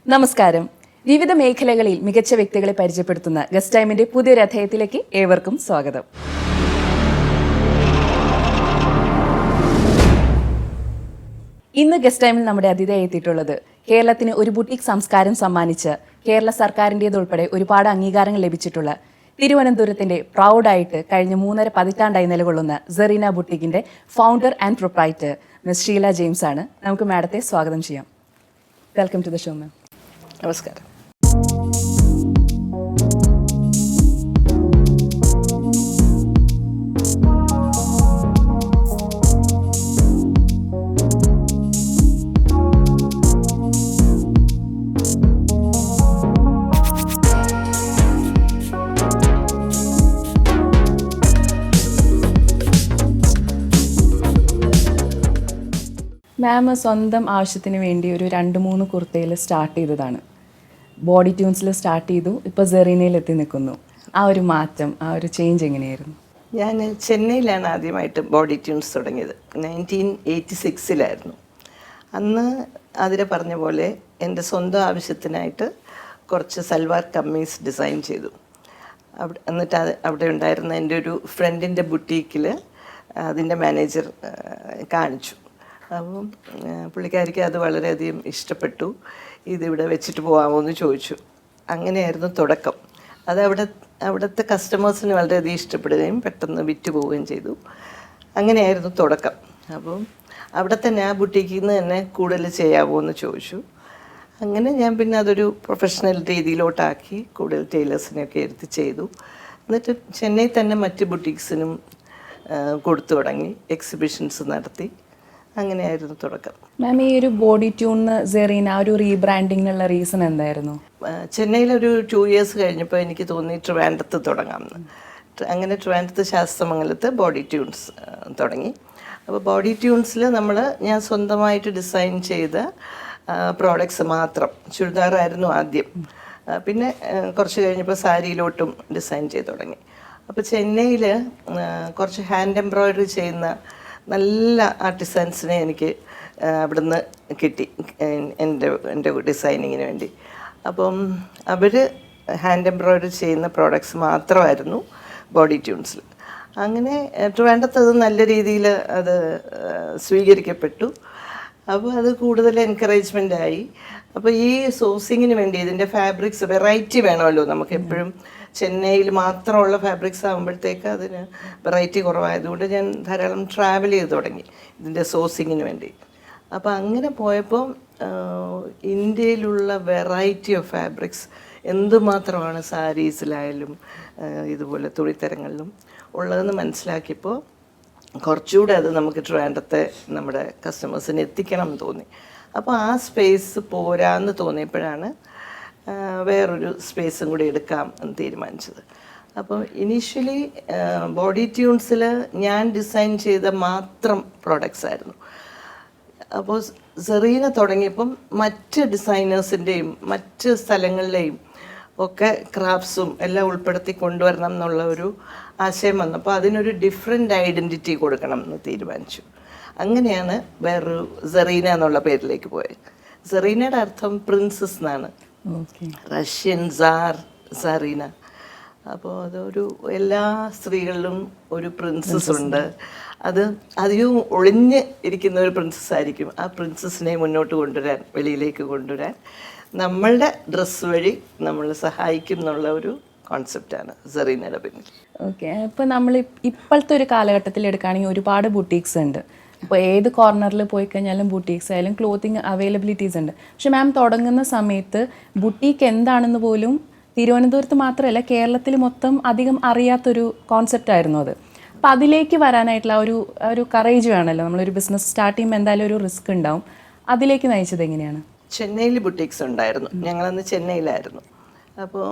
നമസ്കാരം. വിവിധ മേഖലകളിൽ മികച്ച വ്യക്തികളെ പരിചയപ്പെടുത്തുന്ന ഗസ്റ്റ് ടൈമിന്റെ പുതിയൊരു അധ്യായത്തിലേക്ക് ഏവർക്കും സ്വാഗതം. ഇന്ന് ഗസ്റ്റ് ടൈമിൽ നമ്മുടെ അതിഥിയായി എത്തിയിട്ടുള്ളത് കേരളത്തിന് ഒരു ബുട്ടീക് സംസ്കാരം സമ്മാനിച്ച് കേരള സർക്കാരിൻ്റേതുൾപ്പെടെ ഒരുപാട് അംഗീകാരങ്ങൾ ലഭിച്ചിട്ടുള്ള തിരുവനന്തപുരത്തിന്റെ പ്രൗഡായിട്ട് കഴിഞ്ഞ 3.5 പതിറ്റാണ്ടായി നിലകൊള്ളുന്ന സെറീന ബുട്ടീക്കിന്റെ founder and proprietor miss Sheela James ആണ്. നമുക്ക് മാഡത്തെ സ്വാഗതം ചെയ്യാം. Welcome to the show ma'am. നമസ്കാരം. മാം സ്വന്തം ആവശ്യത്തിന് വേണ്ടി ഒരു 2-3 കുർത്തയിൽ സ്റ്റാർട്ട് ചെയ്തതാണ്. ബോഡി ട്യൂൺസിൽ സ്റ്റാർട്ട് ചെയ്തു, ഇപ്പോൾ സെറീനയിൽ എത്തി നിൽക്കുന്നു. ആ ഒരു മാറ്റം, ആ ഒരു ചേഞ്ച് എങ്ങനെയായിരുന്നു? ഞാൻ ചെന്നൈയിലാണ് ആദ്യമായിട്ട് ബോഡി ട്യൂൺസ് തുടങ്ങിയത്. 1986 അന്ന് അതിരെ പറഞ്ഞ പോലെ എൻ്റെ സ്വന്തം ആവശ്യത്തിനായിട്ട് കുറച്ച് സൽവാർ കമ്മീസ് ഡിസൈൻ ചെയ്തു. എന്നിട്ട് അവിടെ ഉണ്ടായിരുന്ന എൻ്റെ ഒരു ഫ്രണ്ടിൻ്റെ ബുട്ടീക്കിൽ അതിൻ്റെ മാനേജർ കാണിച്ചു. അപ്പം പുള്ളിക്കാരിക്ക് അത് വളരെയധികം ഇഷ്ടപ്പെട്ടു. ഇതിവിടെ വെച്ചിട്ട് പോകാമോ എന്ന് ചോദിച്ചു. അങ്ങനെയായിരുന്നു തുടക്കം. അത് അവിടുത്തെ കസ്റ്റമേഴ്സിന് വളരെയധികം ഇഷ്ടപ്പെടുകയും പെട്ടെന്ന് വിറ്റ് പോവുകയും ചെയ്തു. അങ്ങനെയായിരുന്നു തുടക്കം. അപ്പം അവിടെ തന്നെ ആ ബുട്ടീക്കിൽ നിന്ന് തന്നെ കൂടുതൽ ചെയ്യാമോ എന്ന് ചോദിച്ചു. അങ്ങനെ ഞാൻ പിന്നെ അതൊരു പ്രൊഫഷണൽ രീതിയിലോട്ടാക്കി കൂടുതൽ ടൈലേഴ്സിനെയൊക്കെ എടുത്ത് ചെയ്തു. എന്നിട്ട് ചെന്നൈ തന്നെ മറ്റ് ബുട്ടീക്സിനും കൊടുത്തു തുടങ്ങി, എക്സിബിഷൻസ് നടത്തി. അങ്ങനെയായിരുന്നു തുടക്കം. മാം, ഈ ഒരു ബോഡി ട്യൂണിന് സെറീന ഒരു റീബ്രാൻഡിങ്ങിനുള്ള റീസൺ എന്തായിരുന്നു? ചെന്നൈയിലൊരു 2 ഇയേഴ്സ് കഴിഞ്ഞപ്പോൾ എനിക്ക് തോന്നി ട്രിവാൻഡ്രത്ത് തുടങ്ങാമെന്ന്. അങ്ങനെ ട്രിവാൻഡ്രത്ത് ശാസ്ത്രമംഗലത്ത് ബോഡി ട്യൂൺസ് തുടങ്ങി. അപ്പോൾ ബോഡി ട്യൂൺസിൽ ഞാൻ സ്വന്തമായിട്ട് ഡിസൈൻ ചെയ്ത പ്രോഡക്ട്സ് മാത്രം. ചുരിദാറായിരുന്നു ആദ്യം, പിന്നെ കുറച്ച് കഴിഞ്ഞപ്പോൾ സാരിയിലോട്ടും ഡിസൈൻ ചെയ്ത് തുടങ്ങി. അപ്പോൾ ചെന്നൈയിൽ കുറച്ച് ഹാൻഡ് എംബ്രോയ്ഡറി ചെയ്യുന്ന നല്ല ആർട്ടിസൻസിനെ എനിക്ക് അവിടുന്ന് കിട്ടി എൻ്റെ ഡിസൈനിങ്ങിന് വേണ്ടി. അപ്പം അവർ ഹാൻഡ് എംബ്രോയ്ഡറി ചെയ്യുന്ന പ്രോഡക്ട്സ് മാത്രമായിരുന്നു ബോഡി ട്യൂൺസിൽ. അങ്ങനെ ട്രിവാൻഡ്രത്ത് അത് നല്ല രീതിയിൽ അത് സ്വീകരിക്കപ്പെട്ടു. അപ്പോൾ അത് കൂടുതൽ എൻകറേജ്മെൻ്റായി. അപ്പോൾ ഈ സോഴ്സിങ്ങിന് വേണ്ടി ഇതിൻ്റെ ഫാബ്രിക്സ് വെറൈറ്റി വേണമല്ലോ നമുക്ക് എപ്പോഴും. ചെന്നൈയിൽ മാത്രമുള്ള ഫാബ്രിക്സ് ആകുമ്പോഴത്തേക്ക് അതിന് വെറൈറ്റി കുറവായതുകൊണ്ട് ഞാൻ ധാരാളം ട്രാവൽ ചെയ്ത് തുടങ്ങി ഇതിൻ്റെ സോഴ്സിങ്ങിന് വേണ്ടി. അപ്പോൾ അങ്ങനെ പോയപ്പോൾ ഇന്ത്യയിലുള്ള വെറൈറ്റി ഓഫ് ഫാബ്രിക്സ് എന്തുമാത്രമാണ് സാരീസിലായാലും ഇതുപോലെ തുണിത്തരങ്ങളിലും ഉള്ളതെന്ന് മനസ്സിലാക്കിയപ്പോൾ കുറച്ചുകൂടെ അത് നമുക്ക് ട്രിവാൻഡ്രത്തെ നമ്മുടെ കസ്റ്റമേഴ്സിന് എത്തിക്കണം എന്ന് തോന്നി. അപ്പോൾ ആ സ്പേസ് പോരാന്ന് തോന്നിയപ്പോഴാണ് വേറൊരു സ്പേസും കൂടി എടുക്കാം എന്ന് തീരുമാനിച്ചത്. അപ്പോൾ ഇനീഷ്യലി ബോഡി ട്യൂൺസിൽ ഞാൻ ഡിസൈൻ ചെയ്ത മാത്രം പ്രോഡക്റ്റ്സ് ആയിരുന്നു. അപ്പോൾ സെറീന തുടങ്ങിയപ്പം മറ്റ് ഡിസൈനേഴ്സിൻ്റെയും മറ്റ് സ്ഥലങ്ങളിലെയും ഒക്കെ ക്രാഫ്റ്റ്സും എല്ലാം ഉൾപ്പെടുത്തി കൊണ്ടുവരണം എന്നുള്ള ഒരു ആശയം വന്നപ്പോൾ അതിനൊരു ഡിഫറെൻ്റ് ഐഡൻറ്റിറ്റി കൊടുക്കണം എന്ന് തീരുമാനിച്ചു. അങ്ങനെയാണ് വേറൊരു സെറീന എന്നുള്ള പേരിലേക്ക് പോയത്. സെറീനയുടെ അർത്ഥം പ്രിൻസസ് എന്നാണ്, റഷ്യൻ സാറീന. അപ്പോൾ അതൊരു എല്ലാ സ്ത്രീകളിലും ഒരു പ്രിൻസസ് ഉണ്ട്. അത് അധികവും ഒളിഞ്ഞ് ഇരിക്കുന്ന ഒരു പ്രിൻസസ് ആയിരിക്കും. ആ പ്രിൻസസിനെ മുന്നോട്ട് കൊണ്ടുവരാൻ, വെളിയിലേക്ക് കൊണ്ടുവരാൻ നമ്മളുടെ ഡ്രസ്സ് വഴി നമ്മൾ സഹായിക്കും എന്നുള്ള ഒരു കോൺസെപ്റ്റാണ് സെറീനയുടെ പിന്നിൽ. ഓക്കെ, ഇപ്പോൾ നമ്മൾ ഇപ്പോഴത്തെ ഒരു കാലഘട്ടത്തിൽ എടുക്കുകയാണെങ്കിൽ ഒരുപാട് ബുട്ടീക്സ് ഉണ്ട്. ഇപ്പോൾ ഏത് കോർണറിൽ പോയി കഴിഞ്ഞാലും ബുട്ടീക്സ് ആയാലും ക്ലോത്തിങ് അവൈലബിലിറ്റീസ് ഉണ്ട്. പക്ഷെ മാം തുടങ്ങുന്ന സമയത്ത് ബുട്ടീക്ക് എന്താണെന്ന് പോലും തിരുവനന്തപുരത്ത് മാത്രമല്ല കേരളത്തിൽ മൊത്തം അധികം അറിയാത്തൊരു കോൺസെപ്റ്റായിരുന്നു അത്. അപ്പം അതിലേക്ക് വരാനായിട്ടുള്ള ഒരു കറേജ് വേണമല്ലോ. നമ്മളൊരു ബിസിനസ് സ്റ്റാർട്ട് ചെയ്യുമ്പോൾ എന്തായാലും ഒരു റിസ്ക് ഉണ്ടാവും. അതിലേക്ക് നയിച്ചത് എങ്ങനെയാണ്? ചെന്നൈയിൽ ബുട്ടീക്സ് ഉണ്ടായിരുന്നു, ഞങ്ങളന്ന് ചെന്നൈയിലായിരുന്നു. അപ്പോൾ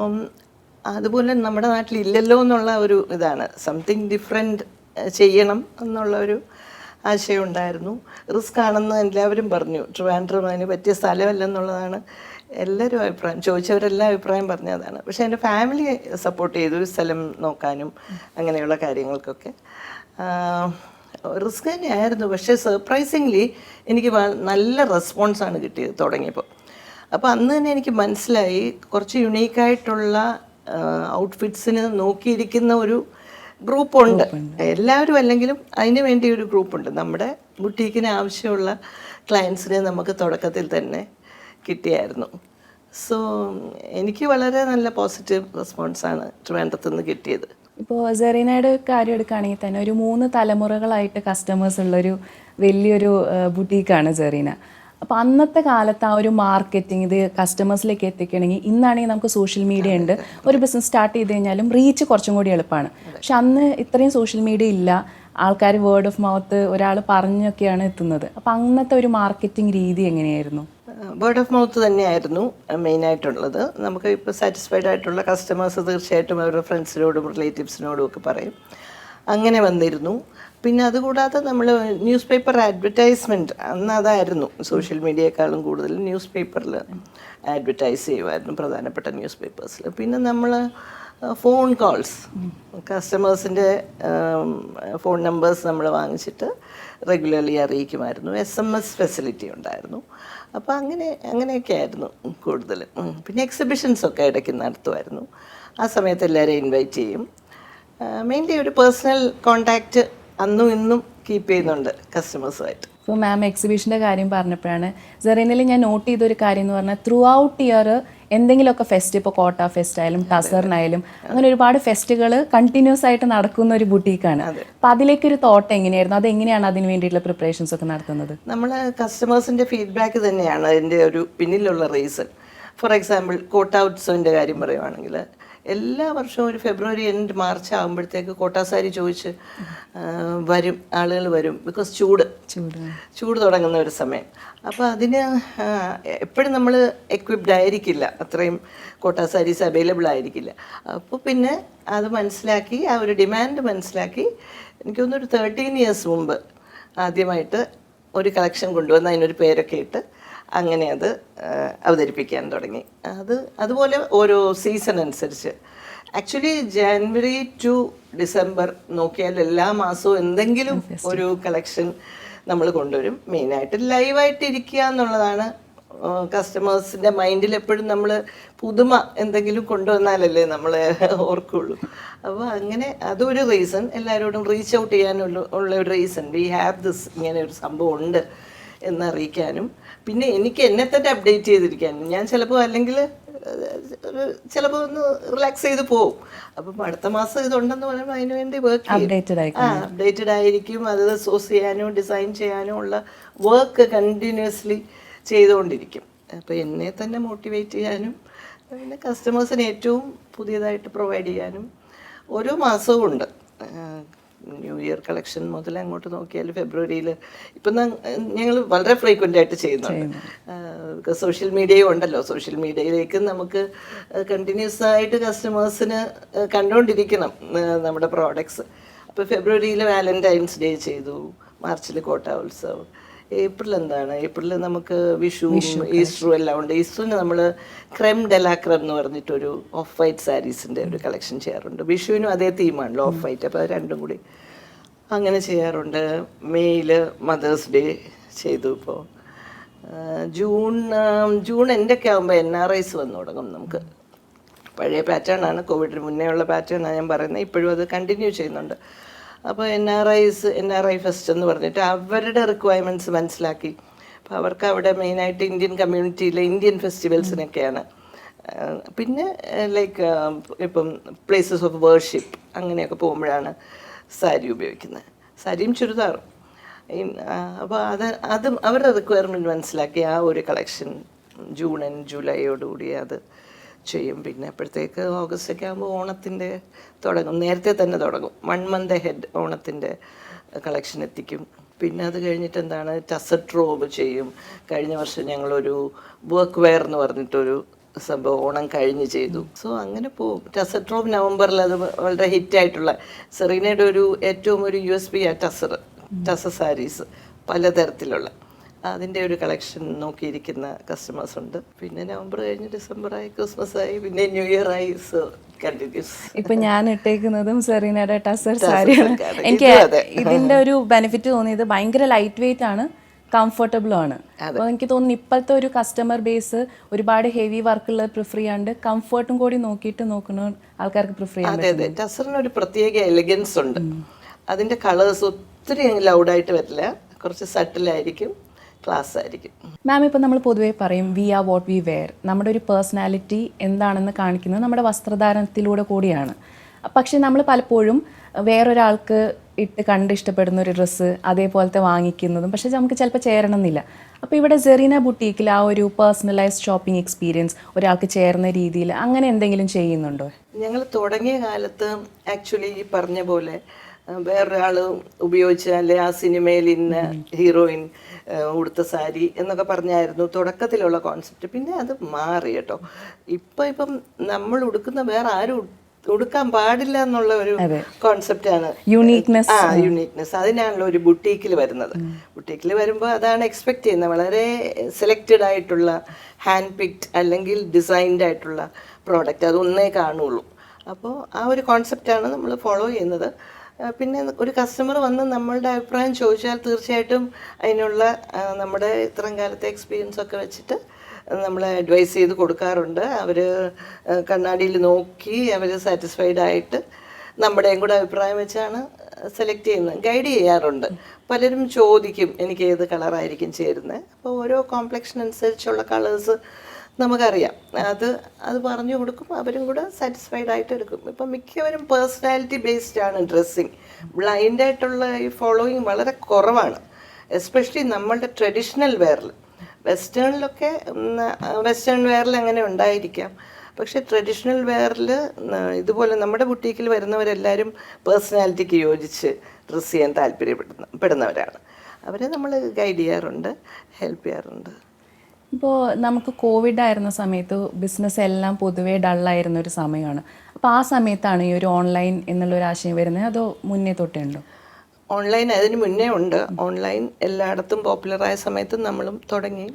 അതുപോലെ നമ്മുടെ നാട്ടിലില്ലല്ലോ എന്നുള്ള ഒരു ഇതാണ്, സംതിങ് ഡിഫറെൻറ്റ് ചെയ്യണം എന്നുള്ള ഒരു ആശയം ഉണ്ടായിരുന്നു. റിസ്ക് ആണെന്ന് എല്ലാവരും പറഞ്ഞു. ട്രിവാൻഡ്രം അതിന് പറ്റിയ സ്ഥലമല്ലെന്നുള്ളതാണ് എല്ലാവരും അഭിപ്രായം, ചോദിച്ചവരെല്ലാം അഭിപ്രായം പറഞ്ഞതാണ്. പക്ഷേ എൻ്റെ ഫാമിലി സപ്പോർട്ട് ചെയ്തു ഒരു സ്ഥലം നോക്കാനും അങ്ങനെയുള്ള കാര്യങ്ങൾക്കൊക്കെ. റിസ്ക് തന്നെയായിരുന്നു. പക്ഷേ സർപ്രൈസിംഗ്ലി എനിക്ക് നല്ല റെസ്പോൺസാണ് കിട്ടിയത് തുടങ്ങിയപ്പോൾ. അപ്പോൾ അന്ന് തന്നെ എനിക്ക് മനസ്സിലായി കുറച്ച് യുണീക്കായിട്ടുള്ള ഔട്ട്ഫിറ്റ്സിന് നോക്കിയിരിക്കുന്ന ഒരു ഗ്രൂപ്പുണ്ട്. എല്ലാവരും അല്ലെങ്കിലും അതിന് വേണ്ടി ഒരു ഗ്രൂപ്പുണ്ട്. നമ്മുടെ ബുട്ടീക്കിന് ആവശ്യമുള്ള ക്ലയൻസിനെ നമുക്ക് തുടക്കത്തിൽ തന്നെ കിട്ടിയായിരുന്നു. സോ എനിക്ക് വളരെ നല്ല പോസിറ്റീവ് റെസ്പോൺസാണ് ട്രിവാൻഡ്രത്ത് നിന്ന് കിട്ടിയത്. ഇപ്പോൾ സെറീനയുടെ കാര്യം എടുക്കുകയാണെങ്കിൽ തന്നെ ഒരു 3 തലമുറകളായിട്ട് കസ്റ്റമേഴ്സ് ഉള്ളൊരു വലിയൊരു ബുട്ടീക്കാണ് സെറീന. അപ്പോൾ അന്നത്തെ കാലത്ത് ആ ഒരു മാർക്കറ്റിംഗ് ഇത് കസ്റ്റമേഴ്സിലേക്ക് എത്തിക്കണമെങ്കിൽ ഇന്നാണെങ്കിൽ നമുക്ക് സോഷ്യൽ മീഡിയ ഉണ്ട്. ഒരു ബിസിനസ് സ്റ്റാർട്ട് ചെയ്ത് കഴിഞ്ഞാലും റീച്ച് കുറച്ചും കൂടി എളുപ്പമാണ്. പക്ഷെ അന്ന് ഇത്രയും സോഷ്യൽ മീഡിയ ഇല്ല. ആൾക്കാർ വേർഡ് ഓഫ് മൗത്ത് ഒരാൾ പറഞ്ഞൊക്കെയാണ് എത്തുന്നത്. അപ്പോൾ അന്നത്തെ ഒരു മാർക്കറ്റിംഗ് രീതി എങ്ങനെയായിരുന്നു? വേർഡ് ഓഫ് മൗത്ത് തന്നെയായിരുന്നു മെയിനായിട്ടുള്ളത്. നമുക്ക് ഇപ്പോൾ സാറ്റിസ്ഫൈഡ് ആയിട്ടുള്ള കസ്റ്റമേഴ്സ് തീർച്ചയായിട്ടും അവരുടെ ഫ്രണ്ട്സിനോടും റിലേറ്റീവ്സിനോടും ഒക്കെ പറയും. അങ്ങനെ വന്നിരുന്നു. പിന്നെ അതുകൂടാതെ നമ്മൾ ന്യൂസ് പേപ്പർ അഡ്വർടൈസ്മെൻറ്റ് അന്ന് അതായിരുന്നു. സോഷ്യൽ മീഡിയയെക്കാളും കൂടുതൽ ന്യൂസ് പേപ്പറിൽ അഡ്വർടൈസ് ചെയ്യുമായിരുന്നു, പ്രധാനപ്പെട്ട ന്യൂസ് പേപ്പേഴ്സിൽ. പിന്നെ നമ്മൾ ഫോൺ കോൾസ്, കസ്റ്റമേഴ്സിൻ്റെ ഫോൺ നമ്പേഴ്സ് നമ്മൾ വാങ്ങിച്ചിട്ട് റെഗുലർലി അറിയിക്കുമായിരുന്നു. SMS ഫെസിലിറ്റി ഉണ്ടായിരുന്നു. അപ്പോൾ അങ്ങനെയൊക്കെ ആയിരുന്നു കൂടുതൽ. പിന്നെ എക്സിബിഷൻസൊക്കെ ഇടയ്ക്ക് നടത്തുമായിരുന്നു. ആ സമയത്ത് എല്ലാവരെയും ഇൻവൈറ്റ് ചെയ്യും. മെയിൻലി ഒരു പേഴ്സണൽ കോണ്ടാക്റ്റ് അന്നും ഇന്നും കീപ്പ് ചെയ്യുന്നുണ്ട് കസ്റ്റമേഴ്സുമായിട്ട്. ഇപ്പോൾ മാം എക്സിബിഷൻ്റെ കാര്യം പറഞ്ഞപ്പോഴാണ് സെറീനയിൽ ഞാൻ നോട്ട് ചെയ്തൊരു കാര്യം എന്ന് പറഞ്ഞാൽ ത്രൂ ഔട്ട് ഇയർ എന്തെങ്കിലുമൊക്കെ ഫെസ്റ്റ്, ഇപ്പോൾ കോട്ട ഫെസ്റ്റ് ആയാലും ടസറിനായാലും അങ്ങനെ ഒരുപാട് ഫെസ്റ്റുകൾ കണ്ടിന്യൂസ് ആയിട്ട് നടക്കുന്ന ഒരു ബുട്ടീക്കാണ്. അപ്പോൾ അതിലേക്കൊരു തോട്ട് എങ്ങനെയായിരുന്നു? അതെങ്ങനെയാണ് അതിന് വേണ്ടിയിട്ടുള്ള പ്രിപ്പറേഷൻസ് ഒക്കെ നടത്തുന്നത്? നമ്മൾ കസ്റ്റമേഴ്സിൻ്റെ ഫീഡ്ബാക്ക് തന്നെയാണ് അതിൻ്റെ ഒരു പിന്നിലുള്ള റീസൺ. ഫോർ എക്സാമ്പിൾ കോട്ട ഉത്സവത്തിൻ്റെ കാര്യം പറയുവാണെങ്കിൽ എല്ലാ വർഷവും ഒരു ഫെബ്രുവരി എൻഡ് മാർച്ച് ആകുമ്പോഴത്തേക്ക് കോട്ട സാരി ചോദിച്ച് വരും, ആളുകൾ വരും. ബിക്കോസ് ചൂട് തുടങ്ങുന്ന ഒരു സമയം. അപ്പോൾ അതിന് എപ്പോഴും നമ്മൾ എക്വിപ്ഡ് ആയിരിക്കില്ല, അത്രയും കോട്ട സാരീസ് അവൈലബിൾ ആയിരിക്കില്ല. അപ്പോൾ പിന്നെ അത് മനസ്സിലാക്കി, ആ ഒരു ഡിമാൻഡ് മനസ്സിലാക്കി, എനിക്ക് തോന്നുന്നു ഒരു 13 years മുമ്പ് ആദ്യമായിട്ട് ഒരു കളക്ഷൻ കൊണ്ടുവന്ന് അതിനൊരു പേരൊക്കെ ഇട്ട് അങ്ങനെ അത് അവതരിപ്പിക്കാൻ തുടങ്ങി. അതുപോലെ ഓരോ സീസൺ അനുസരിച്ച് ആക്ച്വലി ജനുവരി ടു ഡിസംബർ നോക്കിയാൽ എല്ലാ മാസവും എന്തെങ്കിലും ഒരു കളക്ഷൻ നമ്മൾ കൊണ്ടുവരും. മെയിനായിട്ട് ലൈവായിട്ട് ഇരിക്കുക എന്നുള്ളതാണ് കസ്റ്റമേഴ്സിൻ്റെ മൈൻഡിൽ. എപ്പോഴും നമ്മൾ പുതുമ എന്തെങ്കിലും കൊണ്ടുവന്നാലല്ലേ നമ്മൾ ഓർക്കുള്ളൂ. അപ്പോൾ അങ്ങനെ അതൊരു റീസൺ. എല്ലാവരോടും റീച്ച് ഔട്ട് ചെയ്യാനുള്ള ഒരു റീസൺ, വി ഹാവ് ദിസ്, ഇങ്ങനെ ഒരു സംഭവം ഉണ്ട് എന്നറിയിക്കാനും. പിന്നെ എനിക്ക് എന്നെ തന്നെ അപ്ഡേറ്റ് ചെയ്തിരിക്കാനും. ഞാൻ ചിലപ്പോൾ അല്ലെങ്കിൽ ചിലപ്പോൾ ഒന്ന് റിലാക്സ് ചെയ്ത് പോവും. അപ്പം അടുത്ത മാസം ഇതുണ്ടെന്ന് പറയുമ്പോൾ അതിന് വേണ്ടി വർക്ക് അപ്ഡേറ്റഡ് ആയിരിക്കും. അത് സോഴ്സ് ചെയ്യാനും ഡിസൈൻ ചെയ്യാനും ഉള്ള വർക്ക് കണ്ടിന്യൂസ്ലി ചെയ്തുകൊണ്ടിരിക്കും. അപ്പോൾ എന്നെ തന്നെ മോട്ടിവേറ്റ് ചെയ്യാനും പിന്നെ കസ്റ്റമേഴ്സിന് ഏറ്റവും പുതിയതായിട്ട് പ്രൊവൈഡ് ചെയ്യാനും ഓരോ മാസവും ഉണ്ട്. ന്യൂ ഇയർ കളക്ഷൻ മുതൽ അങ്ങോട്ട് നോക്കിയാൽ ഫെബ്രുവരിയിൽ ഇപ്പം ഞങ്ങൾ വളരെ ഫ്രീക്വൻ്റ് ആയിട്ട് ചെയ്യുന്നുണ്ട്. സോഷ്യൽ മീഡിയയും ഉണ്ടല്ലോ. സോഷ്യൽ മീഡിയയിലേക്ക് നമുക്ക് കണ്ടിന്യൂസ് ആയിട്ട് കസ്റ്റമേഴ്സിന് കണ്ടുകൊണ്ടിരിക്കണം നമ്മുടെ പ്രോഡക്ട്സ്. അപ്പോൾ ഫെബ്രുവരിയിൽ വാലന്റൈൻസ് ഡേ ചെയ്തു, മാർച്ചിൽ കോട്ട ഉത്സവം, ഏപ്രിൽ എന്താണ്, ഏപ്രിൽ നമുക്ക് വിഷുവും ഈസ്റ്ററും എല്ലാം ഉണ്ട്. ഈസ്റ്ററിന് നമ്മൾ ക്രെം ഡെലാ ക്രെം എന്ന് പറഞ്ഞിട്ടൊരു ഓഫ് വൈറ്റ് സാരീസിൻ്റെ ഒരു കളക്ഷൻ ചെയ്യാറുണ്ട്. വിഷുവിനും അതേ തീമാണല്ലോ, ഓഫ് വൈറ്റ്. അപ്പോൾ അത് രണ്ടും കൂടി അങ്ങനെ ചെയ്യാറുണ്ട്. മെയ്യിൽ മദേഴ്സ് ഡേ ചെയ്തു. ഇപ്പോൾ ജൂൺ എൻ്റെയൊക്കെ ആകുമ്പോൾ NRIs വന്നു തുടങ്ങും. നമുക്ക് പഴയ പാറ്റേൺ ആണ്, കോവിഡിന് മുന്നേ ഉള്ള പാറ്റേൺ ആണ് ഞാൻ പറയുന്നത്. ഇപ്പോഴും അത് കണ്ടിന്യൂ ചെയ്യുന്നുണ്ട്. അപ്പോൾ NRI ഫെസ്റ്റ് എന്ന് പറഞ്ഞിട്ട് അവരുടെ റിക്വയർമെൻറ്റ്സ് മനസ്സിലാക്കി. അപ്പോൾ അവർക്ക് അവിടെ മെയിനായിട്ട് ഇന്ത്യൻ കമ്മ്യൂണിറ്റിയിലെ ഇന്ത്യൻ ഫെസ്റ്റിവൽസിനൊക്കെയാണ്. പിന്നെ ലൈക്ക് ഇപ്പം പ്ലേസസ് ഓഫ് വേർഷിപ്പ് അങ്ങനെയൊക്കെ പോകുമ്പോഴാണ് സാരി ഉപയോഗിക്കുന്നത്, സാരിയും ചുരിദാറും. അപ്പോൾ അത് അവരുടെ റിക്വയർമെൻറ്റ് മനസ്സിലാക്കി ആ ഒരു കളക്ഷൻ ജൂൺ ആൻഡ് ജൂലൈയോടുകൂടി അത് ചെയ്യും. പിന്നെ അപ്പോഴത്തേക്ക് ഓഗസ്റ്റൊക്കെ ആകുമ്പോൾ ഓണത്തിൻ്റെ തുടങ്ങും, നേരത്തെ തന്നെ തുടങ്ങും. 1 month ahead ഓണത്തിൻ്റെ കളക്ഷൻ എത്തിക്കും. പിന്നെ അത് കഴിഞ്ഞിട്ട് എന്താണ്, ടസറ്റ് റോബ് ചെയ്യും. കഴിഞ്ഞ വർഷം ഞങ്ങളൊരു വർക്ക് വെയർ എന്ന് പറഞ്ഞിട്ടൊരു സംഭവം ഓണം കഴിഞ്ഞ് ചെയ്തു. സോ അങ്ങനെ പോവും. ടസറ്റ് റോബ് നവംബറിൽ അത് വളരെ ഹിറ്റായിട്ടുള്ള സെറീനയുടെ ഒരു ഏറ്റവും ഒരു USP ആ ടസർ സാരീസ് പലതരത്തിലുള്ള അതിൻ്റെ ഒരു കളക്ഷൻ നോക്കിയിരിക്കുന്ന കസ്റ്റമേഴ്സ് ഉണ്ട്. പിന്നെ നവംബർ കഴിഞ്ഞ് ഡിസംബറായി, ക്രിസ്മസ് ആയി, പിന്നെ ന്യൂ ഇയർ ആയി. So continuous. ഇപ്പൊ ഞാൻ ഇട്ടേക്കുന്നതും സെറീനയുടെ ടസർ സാരിയാണ്. എനിക്ക് ഇതിന്റെ ഒരു ബെനിഫിറ്റ് തോന്നിയത് ഭയങ്കര ലൈറ്റ് വെയിറ്റ് ആണ്, കംഫർട്ടബിളും ആണ്. അപ്പോൾ എനിക്ക് തോന്നുന്നു ഇപ്പോഴത്തെ ഒരു കസ്റ്റമർ ബേസ് ഒരുപാട് ഹെവി വർക്കുള്ളത് പ്രിഫർ ചെയ്യാണ്ട് കംഫർട്ടും കൂടി നോക്കുന്ന ആൾക്കാർക്ക് പ്രിഫർ ചെയ്യാൻ അതെ അതെ, ടസറിന് ഒരു പ്രത്യേക എലിഗൻസ് ഉണ്ട്. അതിൻ്റെ കളേഴ്സ് ഒത്തിരി ലൗഡായിട്ട് വരില്ല, കുറച്ച് സട്ടിലായിരിക്കും, ക്ലാസ് ആയിരിക്കും. മാം, ഇപ്പോൾ നമ്മൾ പൊതുവേ പറയും we are what we wear. നമ്മുടെ ഒരു പേഴ്സണാലിറ്റി എന്താണെന്ന് കാണിക്കുന്നത് നമ്മുടെ വസ്ത്രധാരണത്തിലൂടെ കൂടിയാണ്. പക്ഷേ നമ്മൾ പലപ്പോഴും വേറൊരാൾക്ക് ഇട്ട് കണ്ട് ഇഷ്ടപ്പെടുന്ന ഒരു ഡ്രസ്സ് അതേപോലത്തെ വാങ്ങിക്കുന്നതും പക്ഷേ നമുക്ക് ചിലപ്പോൾ ചേരണമെന്നില്ല. അപ്പോൾ ഇവിടെ സെറീന ബുട്ടീക്കിൽ ആ ഒരു പേഴ്സണലൈസ്ഡ് ഷോപ്പിംഗ് എക്സ്പീരിയൻസ് ഒരാൾക്ക് ചേർന്ന രീതിയിൽ അങ്ങനെ എന്തെങ്കിലും ചെയ്യുന്നുണ്ടോ? ഞങ്ങൾ തുടങ്ങിയ കാലത്ത് ആക്ച്വലി ഈ പറഞ്ഞ പോലെ വേറൊരാൾ ഉപയോഗിച്ചാൽ ആ സിനിമയിൽ ഇന്ന ഹീറോയിൻ ഉടുത്ത സാരി എന്നൊക്കെ പറഞ്ഞായിരുന്നു തുടക്കത്തിലുള്ള കോൺസെപ്റ്റ്. പിന്നെ അത് മാറി കേട്ടോ. ഇപ്പം നമ്മൾ ഉടുക്കുന്ന വേറെ ആരും ഉടുക്കാൻ പാടില്ല എന്നുള്ള ഒരു കോൺസെപ്റ്റാണ്. യൂണീക്നെസ്, അതിനാണല്ലോ ഒരു ബുട്ടീക്കിൽ വരുന്നത്. ബുട്ടീക്കിൽ വരുമ്പോൾ അതാണ് എക്സ്പെക്ട് ചെയ്യുന്നത്, വളരെ സെലക്റ്റഡ് ആയിട്ടുള്ള ഹാൻഡ് പിക്ഡ് അല്ലെങ്കിൽ ഡിസൈൻഡ് ആയിട്ടുള്ള പ്രോഡക്റ്റ് അതൊന്നേ കാണുള്ളൂ. അപ്പോൾ ആ ഒരു കോൺസെപ്റ്റാണ് നമ്മൾ ഫോളോ ചെയ്യുന്നത്. പിന്നെ ഒരു കസ്റ്റമർ വന്ന് നമ്മളുടെ അഭിപ്രായം ചോദിച്ചാൽ തീർച്ചയായിട്ടും അതിനുള്ള നമ്മുടെ ഇത്രയും കാലത്തെ എക്സ്പീരിയൻസ് ഒക്കെ വെച്ചിട്ട് നമ്മൾ അഡ്വൈസ് ചെയ്ത് കൊടുക്കാറുണ്ട്. അവർ കണ്ണാടിയിൽ നോക്കി അവർ സാറ്റിസ്ഫൈഡ് ആയിട്ട് നമ്മുടെയും കൂടെ അഭിപ്രായം വെച്ചാണ് സെലക്ട് ചെയ്യുന്നത്, ഗൈഡ് ചെയ്യാറുണ്ട്. പലരും ചോദിക്കും എനിക്ക് ഏത് കളറായിരിക്കും ചേരുന്നത്. അപ്പോൾ ഓരോ കോംപ്ലക്ഷൻ അനുസരിച്ചുള്ള കളേഴ്സ് നമുക്കറിയാം, അത് പറഞ്ഞു കൊടുക്കും, അവരും കൂടെ സാറ്റിസ്ഫൈഡ് ആയിട്ട് എടുക്കും. ഇപ്പം മിക്കവരും പേഴ്സണാലിറ്റി ബേസ്ഡ് ആണ് ഡ്രസ്സിങ്. ബ്ലൈൻഡായിട്ടുള്ള ഈ ഫോളോയിങ് വളരെ കുറവാണ്, എസ്പെഷ്യലി നമ്മളുടെ ട്രഡീഷണൽ വെയറിൽ. വെസ്റ്റേണിലൊക്കെ വെസ്റ്റേൺ വെയറിൽ അങ്ങനെ ഉണ്ടായിരിക്കാം, പക്ഷേ ട്രഡീഷണൽ വെയറിൽ ഇതുപോലെ നമ്മുടെ ബുട്ടീക്കിൽ വരുന്നവരെല്ലാവരും പേഴ്സണാലിറ്റിക്ക് യോജിച്ച് ഡ്രസ്സ് ചെയ്യാൻ താല്പര്യപ്പെടുന്നവരാണ്. അവരെ നമ്മൾ ഗൈഡ് ചെയ്യാറുണ്ട്, ഹെൽപ്പ് ചെയ്യാറുണ്ട്. ഇപ്പോൾ നമുക്ക് കോവിഡ് ആയിരുന്ന സമയത്ത് ബിസിനസ് എല്ലാം പൊതുവേ ഡള്ളായിരുന്ന ഒരു സമയമാണ്. അപ്പോൾ ആ സമയത്താണ് ഈ ഒരു ഓൺലൈൻ എന്നുള്ളൊരു ആശയം വരുന്നത്, അതോ മുന്നേ തൊട്ടേ ഉണ്ടോ? ഓൺലൈൻ അതിന് മുന്നേ ഉണ്ട്. ഓൺലൈൻ എല്ലായിടത്തും പോപ്പുലറായ സമയത്ത് നമ്മളും തുടങ്ങി.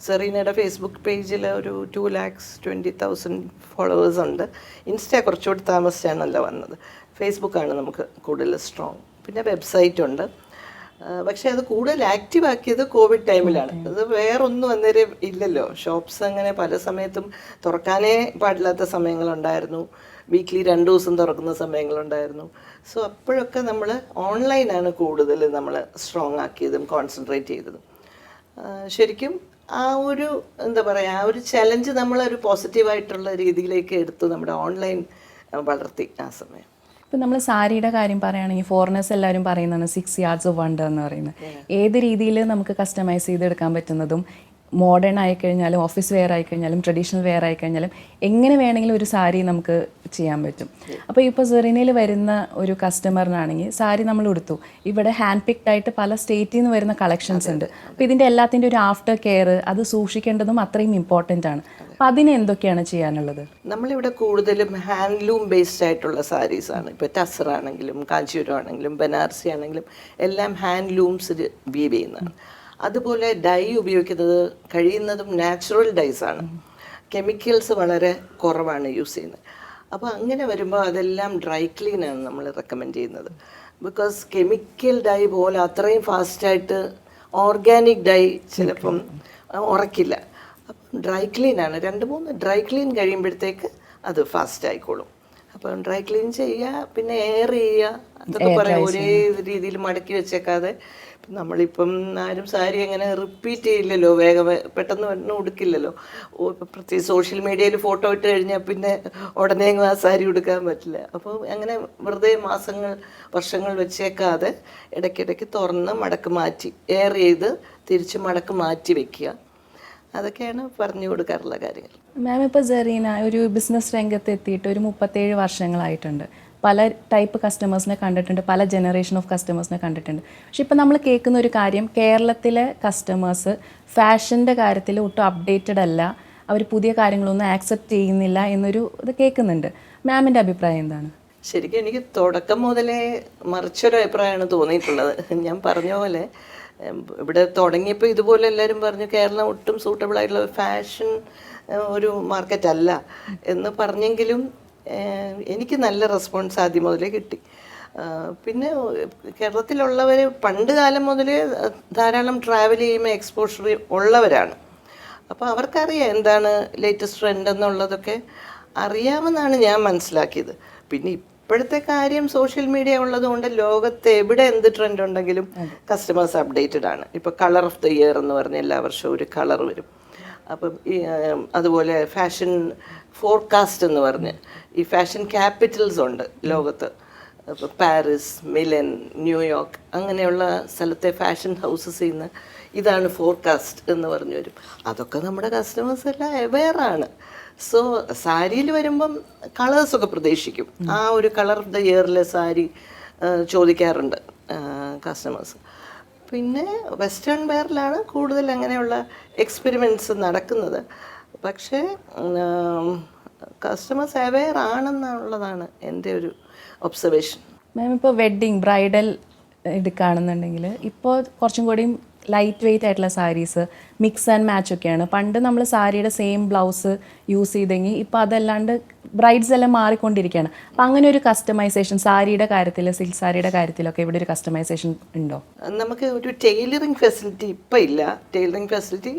സെറീനയുടെ ഫേസ്ബുക്ക് പേജിൽ ഒരു 2,20,000 ഫോളോവേഴ്സ് ഉണ്ട്. ഇൻസ്റ്റ കുറച്ചുകൂടി താമസിച്ചാണല്ലോ വന്നത്. ഫേസ്ബുക്കാണ് നമുക്ക് കൂടുതൽ സ്ട്രോങ്. പിന്നെ വെബ്സൈറ്റ് ഉണ്ട്. പക്ഷെ അത് കൂടുതൽ ആക്റ്റീവ് ആക്കിയത് കോവിഡ് ടൈമിലാണ്. അത് വേറൊന്നും അന്നേരം ഇല്ലല്ലോ. ഷോപ്സ് അങ്ങനെ പല സമയത്തും തുറക്കാനേ പാടില്ലാത്ത സമയങ്ങളുണ്ടായിരുന്നു. വീക്ക്ലി 2 ദിവസം തുറക്കുന്ന സമയങ്ങളുണ്ടായിരുന്നു. സോ അപ്പോഴൊക്കെ നമ്മൾ ഓൺലൈനാണ് കൂടുതൽ നമ്മൾ സ്ട്രോങ് ആക്കിയതും കോൺസെൻട്രേറ്റ് ചെയ്തതും. ശരിക്കും ആ ഒരു എന്താ പറയുക, ആ ഒരു ചലഞ്ച് നമ്മളൊരു പോസിറ്റീവായിട്ടുള്ള രീതിയിലേക്ക് എടുത്തു, നമ്മുടെ ഓൺലൈൻ വളർത്തി ആ സമയം. ഇപ്പം നമ്മൾ സാരിയുടെ കാര്യം പറയുകയാണെങ്കിൽ ഫോറിനേഴ്സ് എല്ലാവരും പറയുന്നതാണ് 6 yards of wonder എന്ന് പറയുന്നത്. ഏത് രീതിയിൽ നമുക്ക് കസ്റ്റമൈസ് ചെയ്തെടുക്കാൻ പറ്റുന്നതും മോഡേൺ ആയിക്കഴിഞ്ഞാലും ഓഫീസ് വെയർ ആയിക്കഴിഞ്ഞാലും ട്രഡീഷണൽ വെയർ ആയിക്കഴിഞ്ഞാലും എങ്ങനെ വേണമെങ്കിലും ഒരു സാരി നമുക്ക് ചെയ്യാൻ പറ്റും. അപ്പോൾ ഇപ്പോൾ സെറീനയിൽ വരുന്ന ഒരു കസ്റ്റമറിനാണെങ്കിൽ സാരി നമ്മൾ എടുത്തു, ഇവിടെ ഹാൻഡ് പിക്ഡ് ആയിട്ട് പല സ്റ്റേറ്റിൽ നിന്ന് വരുന്ന കളക്ഷൻസ് ഉണ്ട്. അപ്പോൾ ഇതിൻ്റെ എല്ലാത്തിൻ്റെ ഒരു ആഫ്റ്റർ കെയർ അത് സൂക്ഷിക്കേണ്ടതും അത്രയും ഇമ്പോർട്ടൻ്റ് ആണ്. അപ്പോൾ അതിന് എന്തൊക്കെയാണ് ചെയ്യാനുള്ളത്? നമ്മളിവിടെ കൂടുതലും ഹാൻഡ്ലൂം ബേസ്ഡ് ആയിട്ടുള്ള സാരീസാണ്. ഇപ്പോൾ ടസർ ആണെങ്കിലും കാഞ്ചീപുരം ആണെങ്കിലും ബനാറസി ആണെങ്കിലും എല്ലാം ഹാൻഡ്ലൂംസ് വീവ് ചെയ്യുന്നതാണ്. അതുപോലെ ഡൈ ഉപയോഗിക്കുന്നത് കഴിയുന്നതും നാച്ചുറൽ ഡൈസാണ്. കെമിക്കൽസ് വളരെ കുറവാണ് യൂസ് ചെയ്യുന്നത്. അപ്പോൾ അങ്ങനെ വരുമ്പോൾ അതെല്ലാം ഡ്രൈ ക്ലീനാണ് നമ്മൾ റെക്കമെൻഡ് ചെയ്യുന്നത്. ബിക്കോസ് കെമിക്കൽ ഡൈ പോലെ അത്രയും ഫാസ്റ്റായിട്ട് ഓർഗാനിക് ഡൈ ചിലപ്പം ഉറക്കില്ല. അപ്പം ഡ്രൈ ക്ലീനാണ്. 2-3 ഡ്രൈ ക്ലീൻ കഴിയുമ്പോഴത്തേക്ക് അത് ഫാസ്റ്റ് ആയിക്കോളും. അപ്പം ഡ്രൈ ക്ലീൻ ചെയ്യുക, പിന്നെ എയർ ചെയ്യുക, അതൊക്കെ പറയാം. ഒരേ രീതിയിൽ മടക്കി വെച്ചേക്കാതെ. നമ്മളിപ്പം ആരും സാരി അങ്ങനെ റിപ്പീറ്റ് ചെയ്യില്ലല്ലോ, വേഗം പെട്ടെന്ന് പെട്ടെന്ന് ഉടുക്കില്ലല്ലോ. പ്രത്യേകിച്ച് സോഷ്യൽ മീഡിയയിൽ ഫോട്ടോ ഇട്ട് കഴിഞ്ഞാൽ പിന്നെ ഉടനെ ആ സാരി ഉടുക്കാൻ പറ്റില്ല. അപ്പോൾ അങ്ങനെ വെറുതെ മാസങ്ങൾ വർഷങ്ങൾ വെച്ചേക്കാതെ ഇടയ്ക്കിടയ്ക്ക് തുറന്ന് മടക്ക് മാറ്റി എയർ ചെയ്ത് തിരിച്ച് മടക്ക് മാറ്റി വെക്കുക. അതൊക്കെയാണ് പറഞ്ഞു കൊടുക്കാറുള്ള കാര്യങ്ങൾ. മാം, ഇപ്പോൾ സെറീന ഒരു ബിസിനസ് രംഗത്ത് എത്തിയിട്ട് ഒരു 37 വർഷങ്ങളായിട്ടുണ്ട്. പല ടൈപ്പ് കസ്റ്റമേഴ്സിനെ കണ്ടിട്ടുണ്ട്, പല ജനറേഷൻ ഓഫ് കസ്റ്റമേഴ്സിനെ കണ്ടിട്ടുണ്ട്. പക്ഷെ ഇപ്പോൾ നമ്മൾ കേൾക്കുന്ന ഒരു കാര്യം, കേരളത്തിലെ കസ്റ്റമേഴ്സ് ഫാഷൻ്റെ കാര്യത്തിൽ ഒട്ടും അപ്ഡേറ്റഡ് അല്ല, അവർ പുതിയ കാര്യങ്ങളൊന്നും ആക്സെപ്റ്റ് ചെയ്യുന്നില്ല എന്നൊരു ഇത് കേൾക്കുന്നുണ്ട്. മാമിൻ്റെ അഭിപ്രായം എന്താണ്? ശരിക്കും എനിക്ക് തുടക്കം മുതലേ മറിച്ചൊരു അഭിപ്രായമാണ് തോന്നിയിട്ടുള്ളത്. ഞാൻ പറഞ്ഞ പോലെ ഇവിടെ തുടങ്ങിയപ്പോൾ ഇതുപോലെ എല്ലാവരും പറഞ്ഞു കേരളം ഒട്ടും സൂട്ടബിൾ ആയിട്ടുള്ള ഫാഷൻ ഒരു മാർക്കറ്റ് അല്ല എന്ന് പറഞ്ഞെങ്കിലും എനിക്ക് നല്ല റെസ്പോൺസ് ആദ്യം മുതലേ കിട്ടി. പിന്നെ കേരളത്തിലുള്ളവർ പണ്ട് കാലം മുതലേ ധാരാളം ട്രാവൽ ചെയ്യുമ്പോൾ എക്സ്പോഷർ ഉള്ളവരാണ്. അപ്പോൾ അവർക്കറിയാം എന്താണ് ലേറ്റസ്റ്റ് ട്രെൻഡ് എന്നുള്ളതൊക്കെ അറിയാമെന്നാണ് ഞാൻ മനസ്സിലാക്കിയത്. പിന്നെ ഇപ്പോഴത്തെ കാര്യം സോഷ്യൽ മീഡിയ ഉള്ളതുകൊണ്ട് ലോകത്ത് എവിടെ എന്ത് ട്രെൻഡ് ഉണ്ടെങ്കിലും കസ്റ്റമേഴ്സ് അപ്ഡേറ്റഡ് ആണ്. ഇപ്പോൾ കളർ ഓഫ് ദ ഇയർ എന്ന് പറഞ്ഞ് എല്ലാ വർഷവും ഒരു കളർ വരും. അപ്പം അതുപോലെ ഫാഷൻ ഫോർകാസ്റ്റ് എന്ന് പറഞ്ഞ് ഈ ഫാഷൻ ക്യാപിറ്റൽസ് ഉണ്ട് ലോകത്ത്. അപ്പോൾ പാരീസ്, മിലൻ, ന്യൂയോർക്ക് അങ്ങനെയുള്ള സ്ഥലത്തെ ഫാഷൻ ഹൗസസിൽ നിന്ന് ഇതാണ് ഫോർകാസ്റ്റ് എന്ന് പറഞ്ഞു വരും. അതൊക്കെ നമ്മുടെ കസ്റ്റമേഴ്സ് എല്ലാം അവെയറാണ്. സോ സാരിയിൽ വരുമ്പം കളേഴ്സൊക്കെ പ്രതീക്ഷിക്കും. ആ ഒരു കളർ ഓഫ് ദ ഇയറിലെ സാരി ചോദിക്കാറുണ്ട് കസ്റ്റമേഴ്സ്. പിന്നെ വെസ്റ്റേൺ വെയറിലാണ് കൂടുതൽ അങ്ങനെയുള്ള എക്സ്പെരിമെൻറ്റ്സ് നടക്കുന്നത്. പക്ഷേ കസ്റ്റമേഴ്സ് അവെയർ ആണെന്നുള്ളതാണ് എൻ്റെ ഒരു ഒബ്സർവേഷൻ. മാം ഇപ്പോൾ വെഡ്ഡിങ് ബ്രൈഡൽ എടുക്കുകയാണെന്നുണ്ടെങ്കിൽ ഇപ്പോൾ കുറച്ചും കൂടിയും ലൈറ്റ് വെയ്റ്റ് ആയിട്ടുള്ള സാരീസ്, മിക്സ് ആൻഡ് മാച്ച് ഒക്കെയാണ്. പണ്ട് നമ്മൾ സാരിയുടെ സെയിം ബ്ലൗസ് യൂസ് ചെയ്തെങ്കിൽ ഇപ്പോൾ അതല്ലാണ്ട് ബ്രൈഡ്സ് എല്ലാം മാറിക്കൊണ്ടിരിക്കുകയാണ്. അപ്പം അങ്ങനെ ഒരു കസ്റ്റമൈസേഷൻ സാരിയുടെ കാര്യത്തിൽ, സിൽക്ക് സാരിയുടെ കാര്യത്തിലൊക്കെ ഇവിടെ ഒരു കസ്റ്റമൈസേഷൻ ഉണ്ടോ? നമുക്ക് ഒരു ടൈലറിങ് ഫെസിലിറ്റി ഇപ്പം ഇല്ല. ടൈലറിങ് ഫെസിലിറ്റി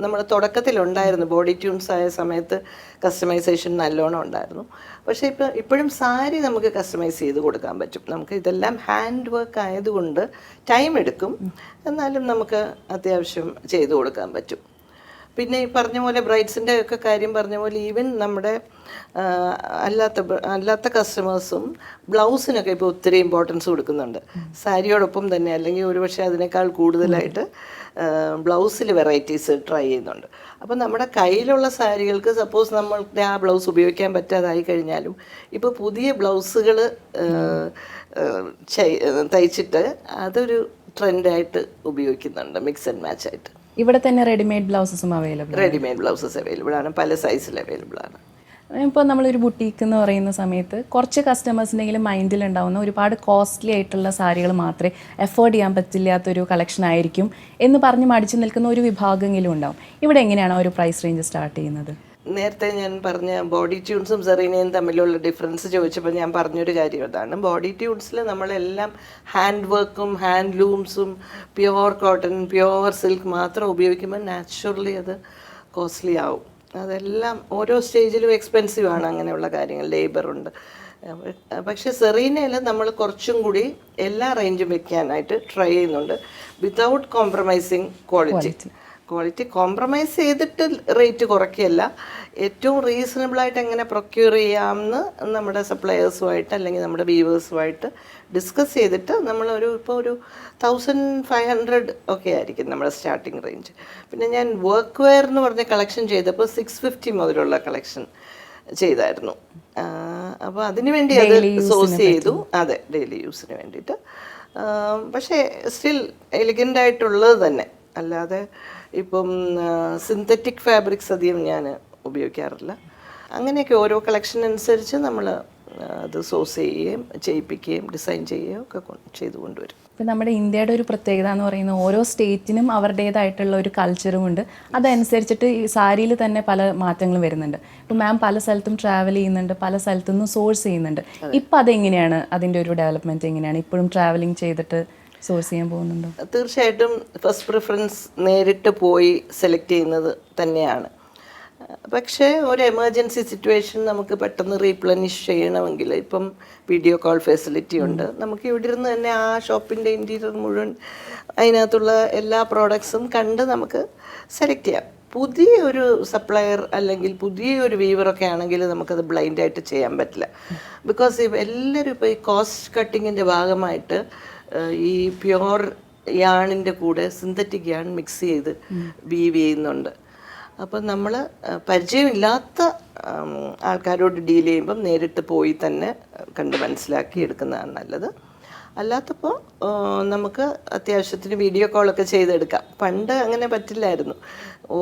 നമ്മൾ തുടക്കത്തിലുണ്ടായിരുന്നു. ബോഡി ട്യൂൺസ് ആയ സമയത്ത് കസ്റ്റമൈസേഷൻ നല്ലോണം ഉണ്ടായിരുന്നു. പക്ഷേ ഇപ്പോഴും സാരി നമുക്ക് കസ്റ്റമൈസ് ചെയ്ത് കൊടുക്കാൻ പറ്റും. നമുക്ക് ഇതെല്ലാം ഹാൻഡ് വർക്ക് ആയതുകൊണ്ട് ടൈം എടുക്കും, എന്നാലും നമുക്ക് അത്യാവശ്യം ചെയ്തു കൊടുക്കാൻ പറ്റും. പിന്നെ ഈ പറഞ്ഞ പോലെ ബ്രൈഡ്സിൻ്റെ ഒക്കെ കാര്യം പറഞ്ഞ പോലെ ഈവൻ നമ്മുടെ അല്ലാത്ത കസ്റ്റമേഴ്സും ബ്ലൗസിനൊക്കെ ഇപ്പോൾ ഒത്തിരി ഇമ്പോർട്ടൻസ് കൊടുക്കുന്നുണ്ട്. സാരിയോടൊപ്പം തന്നെ, അല്ലെങ്കിൽ ഒരുപക്ഷെ അതിനേക്കാൾ കൂടുതലായിട്ട് ബ്ലൗസിൽ വെറൈറ്റീസ് ട്രൈ ചെയ്യുന്നുണ്ട്. അപ്പോൾ നമ്മുടെ കയ്യിലുള്ള സാരികൾക്ക് സപ്പോസ് നമ്മളുടെ ആ ബ്ലൗസ് ഉപയോഗിക്കാൻ പറ്റാതായി കഴിഞ്ഞാലും ഇപ്പോൾ പുതിയ ബ്ലൗസുകൾ തയ്ച്ചിട്ട് അതൊരു ട്രെൻഡായിട്ട് ഉപയോഗിക്കുന്നുണ്ട്, മിക്സ് ആൻഡ് മാച്ച് ആയിട്ട്. ഇവിടെ തന്നെ റെഡിമെയ്ഡ് ബ്ലൗസസും അവൈലബിൾ? റെഡിമെയ്ഡ് ബ്ലൗസസ് അവൈലബിൾ ആണ്, പല സൈസിൽ അവൈലബിൾ ആണ്. ഇപ്പോൾ നമ്മളൊരു ബുട്ടീക്ക് എന്ന് പറയുന്ന സമയത്ത് കുറച്ച് കസ്റ്റമേഴ്സിൻ്റെങ്കിലും മൈൻഡിലുണ്ടാവുന്ന ഒരുപാട് കോസ്റ്റ്ലി ആയിട്ടുള്ള സാരികൾ മാത്രമേ എഫോർഡ് ചെയ്യാൻ പറ്റില്ലാത്തൊരു കളക്ഷൻ ആയിരിക്കും എന്ന് പറഞ്ഞ് മടിച്ചു നിൽക്കുന്ന ഒരു വിഭാഗമെങ്കിലും ഉണ്ടാവും. ഇവിടെ എങ്ങനെയാണ് ഒരു പ്രൈസ് റേഞ്ച് സ്റ്റാർട്ട് ചെയ്യുന്നത്? നേരത്തെ ഞാൻ പറഞ്ഞ ബോഡി ട്യൂൺസും സെറീനയും തമ്മിലുള്ള ഡിഫറൻസ് ചോദിച്ചപ്പോൾ ഞാൻ പറഞ്ഞൊരു കാര്യം അതാണ്. ബോഡി ട്യൂൺസിൽ നമ്മളെല്ലാം ഹാൻഡ് വർക്കും ഹാൻഡ്ലൂംസും പ്യുവർ കോട്ടൺ, പ്യുവർ സിൽക്ക് മാത്രം ഉപയോഗിക്കുമ്പോൾ നാച്ചുറലി അത് കോസ്റ്റ്ലി ആവും. അതെല്ലാം ഓരോ സ്റ്റേജിലും എക്സ്പെൻസീവ് ആണ് അങ്ങനെയുള്ള കാര്യങ്ങൾ, ലേബറുണ്ട്. പക്ഷേ സെറീനയിൽ നമ്മൾ കുറച്ചും കൂടി എല്ലാ റേഞ്ചും വെക്കാനായിട്ട് ട്രൈ ചെയ്യുന്നുണ്ട്, വിതൗട്ട് കോംപ്രമൈസിങ് ക്വാളിറ്റി കോംപ്രമൈസ് ചെയ്തിട്ട് റേറ്റ് കുറയ്ക്കുകയല്ല, ഏറ്റവും റീസണബിളായിട്ട് എങ്ങനെ പ്രൊക്യൂർ ചെയ്യാമെന്ന് നമ്മുടെ സപ്ലയേഴ്സുമായിട്ട് അല്ലെങ്കിൽ നമ്മുടെ വീവേഴ്സുമായിട്ട് ഡിസ്കസ് ചെയ്തിട്ട് ഇപ്പോൾ ഒരു 1500 ഒക്കെ ആയിരിക്കും നമ്മുടെ സ്റ്റാർട്ടിങ് റേഞ്ച്. പിന്നെ ഞാൻ വർക്ക് വെയർ എന്ന് പറഞ്ഞ കളക്ഷൻ ചെയ്തപ്പോൾ 650 മുതലുള്ള കളക്ഷൻ ചെയ്തായിരുന്നു. അപ്പോൾ അതിന് വേണ്ടി അത് സോഴ്സ് ചെയ്തു. അതെ, ഡെയിലി യൂസിന് വേണ്ടിയിട്ട്. പക്ഷേ സ്റ്റിൽ എലിഗൻ്റ് ആയിട്ടുള്ളത് തന്നെ, അല്ലാതെ ഇപ്പം സിന്തറ്റിക് ഫാബ്രിക്സ് അധികം ഞാൻ ഉപയോഗിക്കാറില്ല. അങ്ങനെയൊക്കെ ഓരോ കളക്ഷൻ അനുസരിച്ച് നമ്മൾ അത് സോഴ്സ് ചെയ്യുകയും ചെയ്യിപ്പിക്കുകയും ഡിസൈൻ ചെയ്യുകയും ഒക്കെ ചെയ്തു കൊണ്ടുവരും. ഇപ്പം നമ്മുടെ ഇന്ത്യയുടെ ഒരു പ്രത്യേകത എന്ന് പറയുന്നത് ഓരോ സ്റ്റേറ്റിനും അവരുടേതായിട്ടുള്ള ഒരു കൾച്ചറും ഉണ്ട്. അതനുസരിച്ചിട്ട് ഈ സാരിയിൽ തന്നെ പല മാറ്റങ്ങളും വരുന്നുണ്ട്. ഇപ്പം മാം പല സ്ഥലത്തും ട്രാവൽ ചെയ്യുന്നുണ്ട്, പല സ്ഥലത്തു നിന്നും സോഴ്സ് ചെയ്യുന്നുണ്ട്. ഇപ്പം അതെങ്ങനെയാണ്, അതിൻ്റെ ഒരു ഡെവലപ്മെൻറ്റ് എങ്ങനെയാണ്? ഇപ്പോഴും ട്രാവലിംഗ് ചെയ്തിട്ട് സോഴ്സ് ചെയ്യാൻ പോകുന്നുണ്ടോ? തീർച്ചയായിട്ടും ഫസ്റ്റ് പ്രിഫറൻസ് നേരിട്ട് പോയി സെലക്ട് ചെയ്യുന്നത് തന്നെയാണ്. പക്ഷേ ഒരു എമർജൻസി സിറ്റുവേഷൻ നമുക്ക് പെട്ടെന്ന് റീപ്ലനിഷ് ചെയ്യണമെങ്കിൽ ഇപ്പം വീഡിയോ കോൾ ഫെസിലിറ്റി ഉണ്ട്. നമുക്ക് ഇവിടെ ഇരുന്ന് തന്നെ ആ ഷോപ്പിൻ്റെ ഇൻറ്റീരിയർ മുഴുവൻ അതിനകത്തുള്ള എല്ലാ പ്രോഡക്ട്സും കണ്ട് നമുക്ക് സെലക്ട് ചെയ്യാം. പുതിയ ഒരു സപ്ലയർ അല്ലെങ്കിൽ പുതിയ ഒരു വീവറൊക്കെ ആണെങ്കിൽ നമുക്കത് ബ്ലൈൻഡായിട്ട് ചെയ്യാൻ പറ്റില്ല. ബിക്കോസ് എല്ലാവരും ഇപ്പോൾ ഈ കോസ്റ്റ് കട്ടിങ്ങിൻ്റെ ഭാഗമായിട്ട് ഈ പ്യുവർ യാണിൻ്റെ കൂടെ സിന്തറ്റിക് യാൺ മിക്സ് ചെയ്ത് വീവ് ചെയ്യുന്നുണ്ട്. അപ്പം നമ്മൾ പരിചയമില്ലാത്ത ആൾക്കാരോട് ഡീൽ ചെയ്യുമ്പം നേരിട്ട് പോയി തന്നെ കണ്ട് മനസ്സിലാക്കി എടുക്കുന്നതാണ് നല്ലത്. അല്ലാത്തപ്പോൾ നമുക്ക് അത്യാവശ്യത്തിന് വീഡിയോ കോളൊക്കെ ചെയ്തെടുക്കാം. പണ്ട് അങ്ങനെ പറ്റില്ലായിരുന്നു.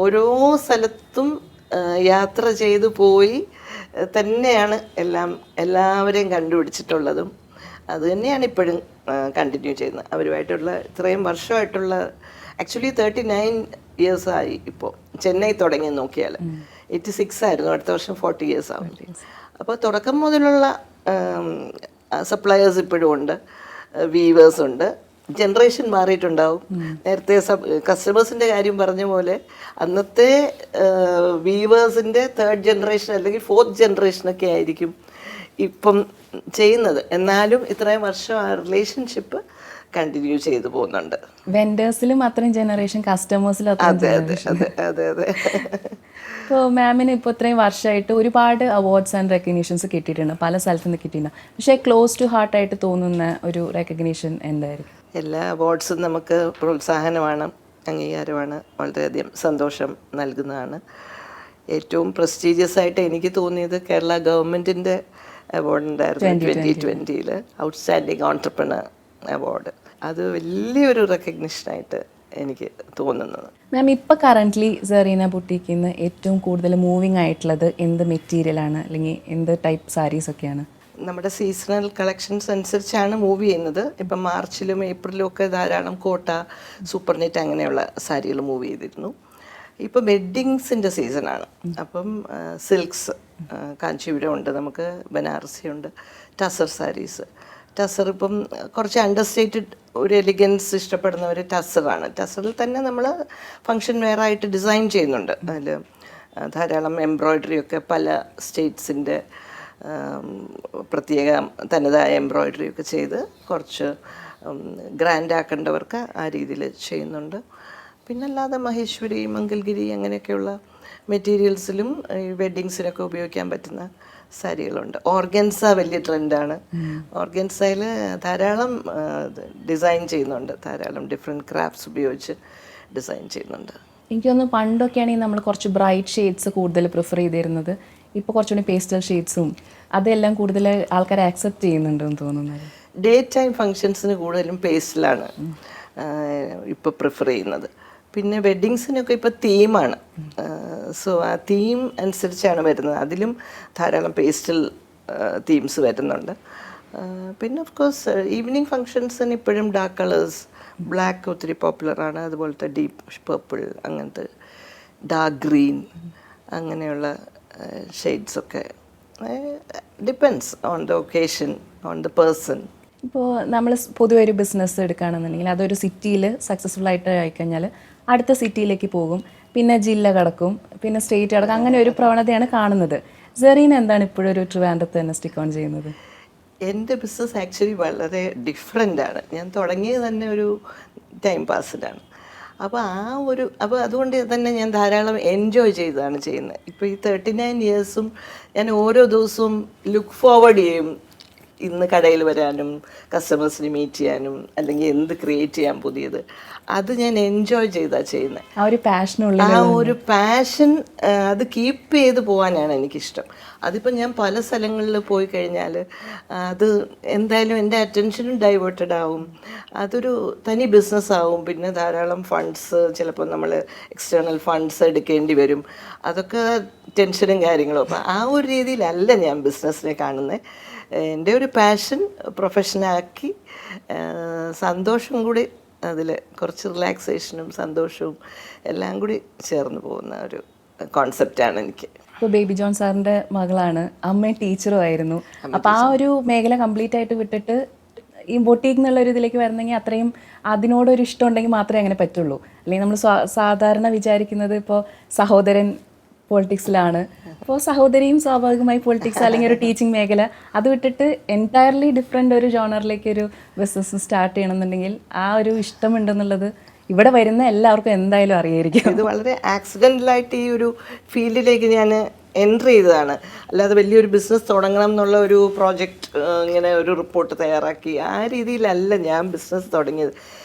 ഓരോ സ്ഥലത്തും യാത്ര ചെയ്തു പോയി തന്നെയാണ് എല്ലാവരെയും കണ്ടുപിടിച്ചിട്ടുള്ളതും. അത് തന്നെയാണ് ഇപ്പോഴും കണ്ടിന്യൂ ചെയ്യുന്നത്. അവരുമായിട്ടുള്ള ഇത്രയും വർഷമായിട്ടുള്ള ആക്ച്വലി 39 years ആയി. ഇപ്പോൾ ചെന്നൈ തുടങ്ങി നോക്കിയാൽ 86 ആയിരുന്നു, അടുത്ത വർഷം 40 years ആവും. അപ്പോൾ തുടക്കം മുതലുള്ള സപ്ലയേഴ്സ് ഇപ്പോഴും ഉണ്ട്, വീവേഴ്സ് ഉണ്ട്. ജനറേഷൻ മാറിയിട്ടുണ്ടാവും. നേരത്തെ കസ്റ്റമേഴ്സിൻ്റെ കാര്യം പറഞ്ഞ പോലെ അന്നത്തെ വീവേഴ്സിൻ്റെ 3rd ജനറേഷൻ അല്ലെങ്കിൽ 4th ജനറേഷനൊക്കെ ആയിരിക്കും ഇപ്പം ചെയ്യുന്നത്. എന്നാലും ഇത്രയും വർഷം ആ റിലേഷൻഷിപ്പ് കണ്ടിന്യൂ ചെയ്തു പോകുന്നുണ്ട്. വെൻഡേഴ്സിലും അത്രയും ജനറേഷൻ, കസ്റ്റമേഴ്സിലും അത്രയും അതെ ജനറേഷൻ. അതെ അതെ. ഇപ്പോൾ മാമിന് ഇപ്പോൾ ഇത്രയും വർഷമായിട്ട് ഒരുപാട് അവാർഡ്സ് ആൻഡ് റെക്കഗ്നീഷൻസ് കിട്ടിയിട്ടുണ്ട്, പല സ്ഥലത്തു നിന്ന് കിട്ടിയിട്ടുണ്ട്. പക്ഷേ ക്ലോസ് ടു ഹാർട്ടായിട്ട് തോന്നുന്ന ഒരു റെക്കഗ്നീഷൻ എന്തായിരിക്കും? എല്ലാ അവാർഡ്സും നമുക്ക് പ്രോത്സാഹനമാണ്, അംഗീകാരമാണ്, വളരെയധികം സന്തോഷം നൽകുന്നതാണ്. ഏറ്റവും പ്രസ്റ്റീജിയസ് ആയിട്ട് എനിക്ക് തോന്നിയത് കേരള ഗവൺമെൻറ്റിൻ്റെ അവാർഡ് ഉണ്ടായിരുന്നു 2020 ഔട്ട്സ്റ്റാൻഡിങ് ഓൺട്രപ്രണർ അവാർഡ്. അത് വലിയൊരു റെക്കഗ്നിഷനായിട്ട് എനിക്ക് തോന്നുന്നത്. മാം, ഇപ്പോൾ കറൻ്റ്ലി സെറീന ബുട്ടീക്കിൽ നിന്ന് ഏറ്റവും കൂടുതൽ മൂവിങ് ആയിട്ടുള്ളത് എന്ത് മെറ്റീരിയലാണ്, അല്ലെങ്കിൽ എന്ത് ടൈപ്പ് സാരീസൊക്കെയാണ്? നമ്മുടെ സീസണൽ കളക്ഷൻസ് അനുസരിച്ചാണ് മൂവ് ചെയ്യുന്നത്. ഇപ്പം മാർച്ചിലും ഏപ്രിലും ഒക്കെ ധാരാളം കോട്ട, സൂപ്പർ നെറ്റ് അങ്ങനെയുള്ള സാരികൾ മൂവ് ചെയ്തിരുന്നു. ഇപ്പോൾ വെഡ്ഡിങ്സിൻ്റെ സീസണാണ്. അപ്പം സിൽക്സ്, കാഞ്ചീപുരം ഉണ്ട്, നമുക്ക് ബനാറസി ഉണ്ട്, ടസർ സാരീസ്. ടസർ ഇപ്പം കുറച്ച് അണ്ടർസ്റ്റേറ്റഡ് ഒരു എലിഗൻസ് ഇഷ്ടപ്പെടുന്നവർ ടസറാണ്. ടസറിൽ തന്നെ നമ്മൾ ഫങ്ഷൻ വെയർ ആയിട്ട് ഡിസൈൻ ചെയ്യുന്നുണ്ട്. അതിൽ ധാരാളം എംബ്രോയ്ഡറി ഒക്കെ പല സ്റ്റേറ്റ്സിൻ്റെ പ്രത്യേക തനതായ എംബ്രോയ്ഡറി ഒക്കെ ചെയ്ത് കുറച്ച് ഗ്രാൻഡ് ആക്കേണ്ടവർക്ക് ആ രീതിയിൽ ചെയ്യുന്നുണ്ട്. പിന്നല്ലാതെ മഹേശ്വരി, മംഗൽഗിരി അങ്ങനെയൊക്കെയുള്ള മെറ്റീരിയൽസിലും ഈ വെഡ്ഡിങ്സിനൊക്കെ ഉപയോഗിക്കാൻ പറ്റുന്ന സാരികളുണ്ട്. ഓർഗൻസ വലിയ ട്രെൻഡാണ്. ഓർഗൻസയിൽ ധാരാളം ഡിസൈൻ ചെയ്യുന്നുണ്ട്, ധാരാളം ഡിഫറെൻറ്റ് ക്രാഫ്റ്റ്സ് ഉപയോഗിച്ച് ഡിസൈൻ ചെയ്യുന്നുണ്ട്. എനിക്കൊന്ന് പണ്ടൊക്കെ ആണെങ്കിൽ നമ്മൾ കുറച്ച് ബ്രൈറ്റ് ഷെയ്ഡ്സ് കൂടുതൽ പ്രിഫർ ചെയ്തിരുന്നത്, ഇപ്പോൾ കുറച്ചുകൂടി പേസ്റ്റൽ ഷെയ്ഡ്സും അതെല്ലാം കൂടുതൽ ആൾക്കാർ ആക്സെപ്റ്റ് ചെയ്യുന്നുണ്ടെന്ന് തോന്നുന്നത്. ഡേ ടൈം ഫങ്ഷൻസിന് കൂടുതലും പേസ്റ്റലാണ് ഇപ്പോൾ പ്രിഫർ ചെയ്യുന്നത്. പിന്നെ വെഡ്ഡിങ്സിനൊക്കെ ഇപ്പോൾ തീമാണ്. സോ ആ തീം അനുസരിച്ചാണ് വരുന്നത്. അതിലും ധാരാളം പേസ്റ്റൽ തീംസ് വരുന്നുണ്ട്. പിന്നെ ഓഫ് കോഴ്സ് ഈവനിങ് ഫങ്ഷൻസിന് ഇപ്പോഴും ഡാർക്ക് കളേഴ്സ്, ബ്ലാക്ക് ഒത്തിരി പോപ്പുലറാണ്. അതുപോലത്തെ ഡീപ്പ് പർപ്പിൾ, അങ്ങനത്തെ ഡാർക്ക് ഗ്രീൻ, അങ്ങനെയുള്ള ഷെയ്ഡ്സൊക്കെ depends on the occasion, on the person. ഇപ്പോൾ നമ്മൾ പൊതുവെ ഒരു ബിസിനസ് എടുക്കുകയാണെന്നുണ്ടെങ്കിൽ അതൊരു സിറ്റിയിൽ സക്സസ്ഫുൾ ആയിട്ട് ആയിക്കഴിഞ്ഞാൽ അടുത്ത സിറ്റിയിലേക്ക് പോകും, പിന്നെ ജില്ല കടക്കും, പിന്നെ സ്റ്റേറ്റ് കടക്കും, അങ്ങനെ ഒരു പ്രവണതയാണ് കാണുന്നത്. സെറീന എന്താണ് ഇപ്പോഴും ഒരു ട്രിവാൻഡ്രത്ത് തന്നെ സ്റ്റിക്ക് ഓൺ ചെയ്യുന്നത്? എൻ്റെ ബിസിനസ് ആക്ച്വലി വളരെ ഡിഫറെൻ്റാണ്. ഞാൻ തുടങ്ങിയത് തന്നെ ഒരു ടൈം പാസിലാണ്. അപ്പോൾ അതുകൊണ്ട് തന്നെ ഞാൻ ധാരാളം എൻജോയ് ചെയ്താണ് ചെയ്യുന്നത്. ഇപ്പോൾ ഈ 39 ഇയേഴ്സും ഞാൻ ഓരോ ദിവസവും ലുക്ക് ഫോർവേഡ് ചെയ്യും. ഇന്ന് കടയിൽ വരാനും കസ്റ്റമേഴ്സിനെ മീറ്റ് ചെയ്യാനും അല്ലെങ്കിൽ എന്ത് ക്രിയേറ്റ് ചെയ്യാൻ പുതിയത്, അത് ഞാൻ എൻജോയ് ചെയ്താണ് ചെയ്യുന്നത്. ആ ഒരു പാഷൻ അത് കീപ്പ് ചെയ്ത് പോകാനാണ് എനിക്കിഷ്ടം. അതിപ്പോൾ ഞാൻ പല സ്ഥലങ്ങളിൽ പോയി കഴിഞ്ഞാൽ അത് എന്തായാലും എൻ്റെ അറ്റൻഷനും ഡൈവേർട്ടഡ് ആവും. അതൊരു തനി ബിസിനസ്സാവും. പിന്നെ ധാരാളം ഫണ്ട്സ്, ചിലപ്പോൾ നമ്മൾ എക്സ്റ്റേണൽ ഫണ്ട്സ് എടുക്കേണ്ടി വരും. അതൊക്കെ ടെൻഷനും കാര്യങ്ങളും. അപ്പോൾ ആ ഒരു രീതിയിലല്ല ഞാൻ ബിസിനസ്സിനെ കാണുന്നത്. എൻ്റെ ഒരു പാഷൻ പ്രൊഫഷനാക്കി സന്തോഷം കൂടി, അതിൽ കുറച്ച് റിലാക്സേഷനും സന്തോഷവും എല്ലാം കൂടി ചേർന്ന് പോകുന്ന ഒരു കോൺസെപ്റ്റാണ് എനിക്ക്. ഇപ്പോൾ ബേബി ജോൺ സാറിൻ്റെ മകളാണ്, അമ്മ ടീച്ചറും ആയിരുന്നു. അപ്പോൾ ആ ഒരു മേഖല കംപ്ലീറ്റ് ആയിട്ട് വിട്ടിട്ട് ഈ ബൊട്ടീക്ക് എന്നുള്ള ഒരു ഇതിലേക്ക് വരണമെങ്കിൽ അത്രയും അതിനോടൊരു ഇഷ്ടം ഉണ്ടെങ്കിൽ മാത്രമേ അങ്ങനെ പറ്റുള്ളൂ. അല്ലെങ്കിൽ നമ്മൾ സാധാരണ വിചാരിക്കുന്നത് ഇപ്പോൾ സഹോദരൻ പൊളിറ്റിക്സിലാണ്, അപ്പോൾ സഹോദരിയും സ്വാഭാവികമായി പൊളിറ്റിക്സ് അല്ലെങ്കിൽ ഒരു ടീച്ചിങ് മേഖല, അത് വിട്ടിട്ട് എൻറ്റയർലി ഡിഫറെൻ്റ് ഒരു ജോണറിലേക്ക് ഒരു ബിസിനസ് സ്റ്റാർട്ട് ചെയ്യണമെന്നുണ്ടെങ്കിൽ ആ ഒരു ഇഷ്ടമുണ്ടെന്നുള്ളത് ഇവിടെ വരുന്ന എല്ലാവർക്കും എന്തായാലും അറിയായിരിക്കും. ഇത് വളരെ ആക്സിഡൻ്റലായിട്ട് ഈ ഒരു ഫീൽഡിലേക്ക് ഞാൻ എൻ്റർ ചെയ്തതാണ്. അല്ലാതെ വലിയൊരു ബിസിനസ് തുടങ്ങണം എന്നുള്ള ഒരു പ്രോജക്റ്റ്, ഇങ്ങനെ ഒരു റിപ്പോർട്ട് തയ്യാറാക്കി ആ രീതിയിലല്ല ഞാൻ ബിസിനസ് തുടങ്ങിയത്.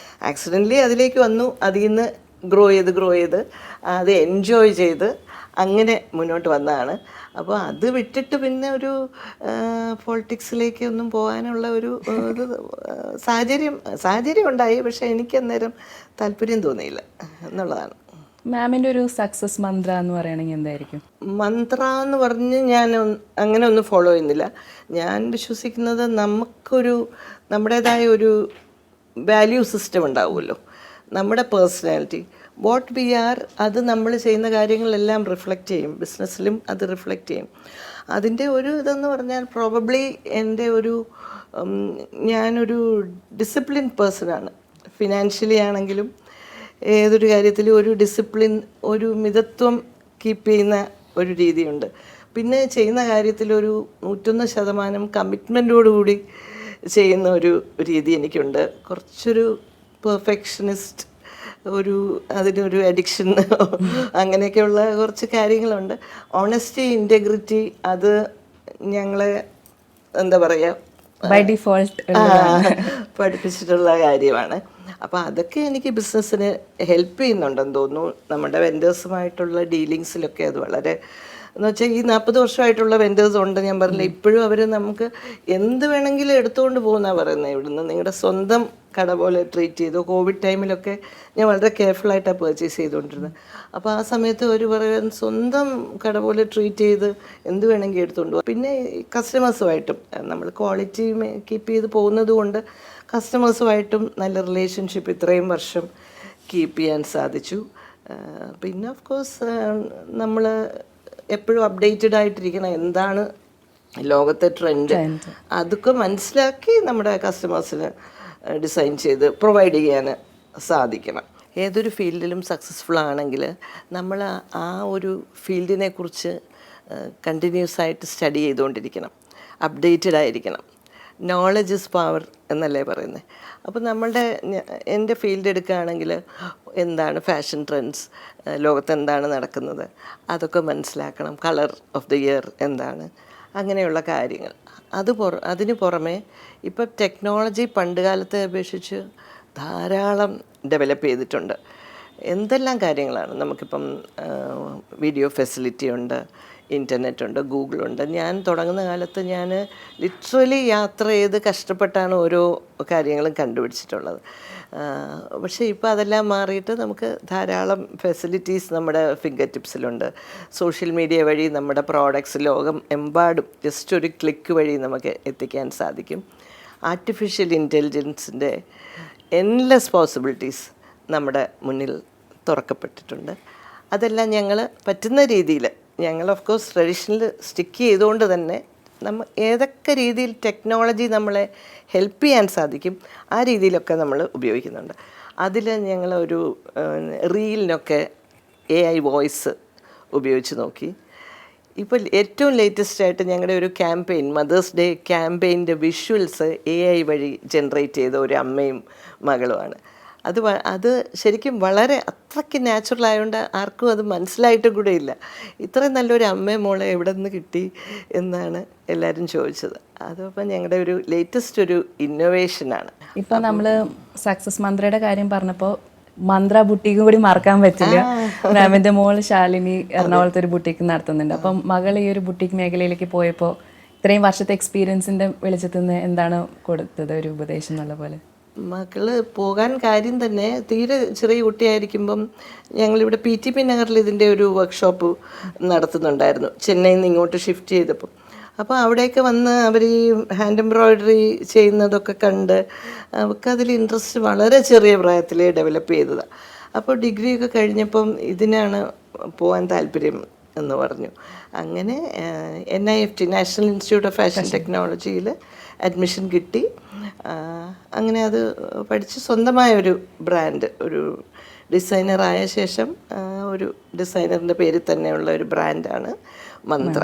ആക്സിഡൻ്റലി അതിലേക്ക് വന്നു, അതിൽ നിന്ന് ഗ്രോ ചെയ്ത് അത് എൻജോയ് ചെയ്ത് അങ്ങനെ മുന്നോട്ട് വന്നതാണ്. അപ്പോൾ അത് വിട്ടിട്ട് പിന്നെ ഒരു പൊളിറ്റിക്സിലേക്ക് ഒന്നും പോകാനുള്ള ഒരു സാഹചര്യം ഉണ്ടായി. പക്ഷേ എനിക്ക് അന്നേരം താല്പര്യം തോന്നിയില്ല എന്നുള്ളതാണ്. മാമിൻ്റെ ഒരു സക്സസ് മന്ത്ര എന്ന് പറയുകയാണെങ്കിൽ എന്തായിരിക്കും? മന്ത്ര എന്ന് പറഞ്ഞ് ഞാൻ അങ്ങനെ ഒന്നും ഫോളോ ചെയ്യുന്നില്ല. ഞാൻ വിശ്വസിക്കുന്നത് നമ്മുടേതായ ഒരു വാല്യൂ സിസ്റ്റം ഉണ്ടാവുമല്ലോ, നമ്മുടെ പേഴ്സണാലിറ്റി, വാട്ട് വി ആർ, അത് നമ്മൾ ചെയ്യുന്ന കാര്യങ്ങളെല്ലാം റിഫ്ലക്റ്റ് ചെയ്യും. ബിസിനസ്സിലും അത് റിഫ്ലക്റ്റ് ചെയ്യും. അതിൻ്റെ ഒരു ഇതെന്ന് പറഞ്ഞാൽ പ്രോബബ്ലി എൻ്റെ ഒരു ഞാനൊരു ഡിസിപ്ലിൻ പേഴ്സണാണ്. ഫിനാൻഷ്യലി ആണെങ്കിലും ഏതൊരു കാര്യത്തിലും ഒരു ഡിസിപ്ലിൻ, ഒരു മിതത്വം കീപ്പ് ചെയ്യുന്ന ഒരു രീതിയുണ്ട്. പിന്നെ ചെയ്യുന്ന കാര്യത്തിലൊരു 101% കമ്മിറ്റ്മെൻറ്റോടുകൂടി ചെയ്യുന്ന ഒരു രീതി എനിക്കുണ്ട്. കുറച്ചൊരു പെർഫെക്ഷനിസ്റ്റ്, അതിനൊരു അഡിക്ഷൻ അങ്ങനെയൊക്കെയുള്ള കുറച്ച് കാര്യങ്ങളുണ്ട്. ഓണസ്റ്റി, ഇൻറ്റഗ്രിറ്റി, അത് ഞങ്ങളെ എന്താ പറയുക ബൈ ഡിഫോൾട്ട് പഠിപ്പിച്ചിട്ടുള്ള കാര്യമാണ്. അപ്പോൾ അതൊക്കെ എനിക്ക് ബിസിനസ്സിന് ഹെൽപ്പ് ചെയ്യുന്നുണ്ടെന്ന് തോന്നുന്നു. നമ്മുടെ വെൻഡേഴ്സുമായിട്ടുള്ള ഡീലിങ്സിലൊക്കെ അത് വളരെ, എന്ന് വെച്ചാൽ ഈ 40 വർഷമായിട്ടുള്ള വെൻഡേഴ്സ് ഉണ്ട്. ഞാൻ പറഞ്ഞില്ല, ഇപ്പോഴും അവർ നമുക്ക് എന്ത് വേണമെങ്കിലും എടുത്തുകൊണ്ട് പോകുന്നതാണ് പറയുന്നത്. ഇവിടുന്ന് നിങ്ങളുടെ സ്വന്തം കട പോലെ ട്രീറ്റ് ചെയ്തു. കോവിഡ് ടൈമിലൊക്കെ ഞാൻ വളരെ കെയർഫുള്ളായിട്ടാണ് പർച്ചേസ് ചെയ്തുകൊണ്ടിരുന്നത്. അപ്പോൾ ആ സമയത്ത് അവർ പറയാൻ സ്വന്തം കട പോലെ ട്രീറ്റ് ചെയ്ത് എന്ത് വേണമെങ്കിൽ എടുത്തുകൊണ്ട് പോകും. പിന്നെ കസ്റ്റമേഴ്സുമായിട്ടും നമ്മൾ ക്വാളിറ്റി കീപ്പ് ചെയ്ത് പോകുന്നത് കൊണ്ട് കസ്റ്റമേഴ്സുമായിട്ടും നല്ല റിലേഷൻഷിപ്പ് ഇത്രയും വർഷം കീപ്പ് ചെയ്യാൻ സാധിച്ചു. പിന്നെ ഓഫ് കോഴ്സ് നമ്മൾ എപ്പോഴും അപ്ഡേറ്റഡ് ആയിട്ടിരിക്കണം. എന്താണ് ലോകത്തെ ട്രെൻഡ്, അതൊക്കെ മനസ്സിലാക്കി നമ്മുടെ കസ്റ്റമേഴ്സിന് ഡിസൈൻ ചെയ്ത് പ്രൊവൈഡ് ചെയ്യാൻ സാധിക്കണം. ഏതൊരു ഫീൽഡിലും സക്സസ്ഫുൾ ആണെങ്കിൽ നമ്മൾ ആ ഒരു ഫീൽഡിനെ കുറിച്ച് കണ്ടിന്യൂസ് ആയിട്ട് സ്റ്റഡി ചെയ്തുകൊണ്ടിരിക്കണം, അപ്ഡേറ്റഡ് ആയിരിക്കണം. നോളജ് ഇസ് പവർ എന്നല്ലേ പറയുന്നത്. അപ്പോൾ എൻ്റെ ഫീൽഡ് എടുക്കുകയാണെങ്കിൽ എന്താണ് ഫാഷൻ ട്രെൻഡ്സ്, ലോകത്ത് എന്താണ് നടക്കുന്നത്, അതൊക്കെ മനസ്സിലാക്കണം. കളർ ഓഫ് ദി ഇയർ എന്താണ്, അങ്ങനെയുള്ള കാര്യങ്ങൾ. അതിന് പുറമെ ഇപ്പം ടെക്നോളജി പണ്ട് കാലത്തെ അപേക്ഷിച്ച് ധാരാളം ഡെവലപ്പ് ചെയ്തിട്ടുണ്ട്. എന്തെല്ലാം കാര്യങ്ങളാണ് നമുക്കിപ്പം, വീഡിയോ ഫെസിലിറ്റി ഉണ്ട്, ഇൻ്റർനെറ്റ് ഉണ്ട്, ഗൂഗിളുണ്ട്. ഞാൻ തുടങ്ങുന്ന കാലത്ത് ഞാൻ ലിറ്ററലി യാത്ര ചെയ്ത് കഷ്ടപ്പെട്ടാണ് ഓരോ കാര്യങ്ങളും കണ്ടുപിടിച്ചിട്ടുള്ളത്. പക്ഷേ ഇപ്പോൾ അതെല്ലാം മാറിയിട്ട് നമുക്ക് ധാരാളം ഫെസിലിറ്റീസ് നമ്മുടെ ഫിംഗർ ടിപ്സിലുണ്ട്. സോഷ്യൽ മീഡിയ വഴി നമ്മുടെ പ്രോഡക്ട്സ് ലോകം എമ്പാടും ജസ്റ്റ് ഒരു ക്ലിക്ക് വഴി നമുക്ക് എത്തിക്കാൻ സാധിക്കും. ആർട്ടിഫിഷ്യൽ ഇൻ്റലിജൻസിൻ്റെ എൻലെസ് പോസിബിലിറ്റീസ് നമ്മുടെ മുന്നിൽ തുറക്കപ്പെട്ടിട്ടുണ്ട്. അതെല്ലാം ഞങ്ങൾ പറ്റുന്ന രീതിയിൽ, ഞങ്ങൾ ഓഫ് കോഴ്സ് ട്രഡീഷണൽ സ്റ്റിക്ക് ചെയ്തുകൊണ്ട് തന്നെ ഏതൊക്കെ രീതിയിൽ ടെക്നോളജി നമ്മളെ ഹെൽപ്പ് ചെയ്യാൻ സാധിക്കും ആ രീതിയിലൊക്കെ നമ്മൾ ഉപയോഗിക്കുന്നുണ്ട്. അതിൽ ഞങ്ങളൊരു റീലിനൊക്കെ AI വോയിസ് ഉപയോഗിച്ച് നോക്കി. ഇപ്പോൾ ഏറ്റവും ലേറ്റസ്റ്റ് ആയിട്ട് ഞങ്ങളുടെ ഒരു ക്യാമ്പയിൻ, മദേഴ്സ് ഡേ ക്യാമ്പയിൻ്റെ വിഷ്വൽസ് AI വഴി ജനറേറ്റ് ചെയ്ത ഒരു അമ്മയും മകളുമാണ്. അത് ശരിക്കും വളരെ അത്രയ്ക്ക് നാച്ചുറൽ ആയതുകൊണ്ട് ആർക്കും അത് മനസ്സിലായിട്ടും കൂടെ ഇല്ല. ഇത്രയും നല്ലൊരു അമ്മയും മോളെ എവിടെ നിന്ന് കിട്ടി എന്നാണ് എല്ലാവരും ചോദിച്ചത്. അതപ്പം ഞങ്ങളുടെ ഒരു ലേറ്റസ്റ്റ് ഒരു ഇന്നോവേഷനാണ്. ഇപ്പം നമ്മൾ സക്സസ് മന്ത്രയുടെ കാര്യം പറഞ്ഞപ്പോൾ മന്ത്ര ബുട്ടീക്കും കൂടി മറക്കാൻ പറ്റില്ല. മാമിൻ്റെ മോൾ ശാലിനി എറണാകുളത്ത് ഒരു ബുട്ടീക്ക് നടത്തുന്നുണ്ട്. അപ്പം മകൾ ഈ ഒരു ബുട്ടീക്ക് മേഖലയിലേക്ക് പോയപ്പോൾ ഇത്രയും വർഷത്തെ എക്സ്പീരിയൻസിൻ്റെ വെളിച്ചത്തിൽ നിന്ന് എന്താണ് കൊടുത്തത് ഒരു ഉപദേശം എന്നുള്ള പോലെ? മക്കൾ പോകാൻ കാര്യം തന്നെ തീരെ ചെറിയ കുട്ടിയായിരിക്കുമ്പം ഞങ്ങളിവിടെ PTP നഗറിൽ ഇതിൻ്റെ ഒരു വർക്ക്ഷോപ്പ് നടത്തുന്നുണ്ടായിരുന്നു, ചെന്നൈയിൽ നിന്ന് ഇങ്ങോട്ട് ഷിഫ്റ്റ് ചെയ്തപ്പോൾ. അപ്പോൾ അവിടെയൊക്കെ വന്ന് അവർ ഈ ഹാൻഡ് എംബ്രോയ്ഡറി ചെയ്യുന്നതൊക്കെ കണ്ട് അവർക്കതിൽ ഇൻട്രസ്റ്റ് വളരെ ചെറിയ പ്രായത്തിൽ ഡെവലപ്പ് ചെയ്തതാണ്. അപ്പോൾ ഡിഗ്രിയൊക്കെ കഴിഞ്ഞപ്പം ഇതിനാണ് പോകാൻ താല്പര്യം എന്ന് പറഞ്ഞു. അങ്ങനെ NIFT national institute of fashion ടെക്നോളജിയിൽ അഡ്മിഷൻ കിട്ടി. അങ്ങനെ അത് പഠിച്ച് സ്വന്തമായ ഒരു ബ്രാൻഡ്, ഒരു ഡിസൈനറായ ശേഷം ഒരു ഡിസൈനറിൻ്റെ പേരിൽ തന്നെയുള്ള ഒരു ബ്രാൻഡാണ് മന്ത്ര.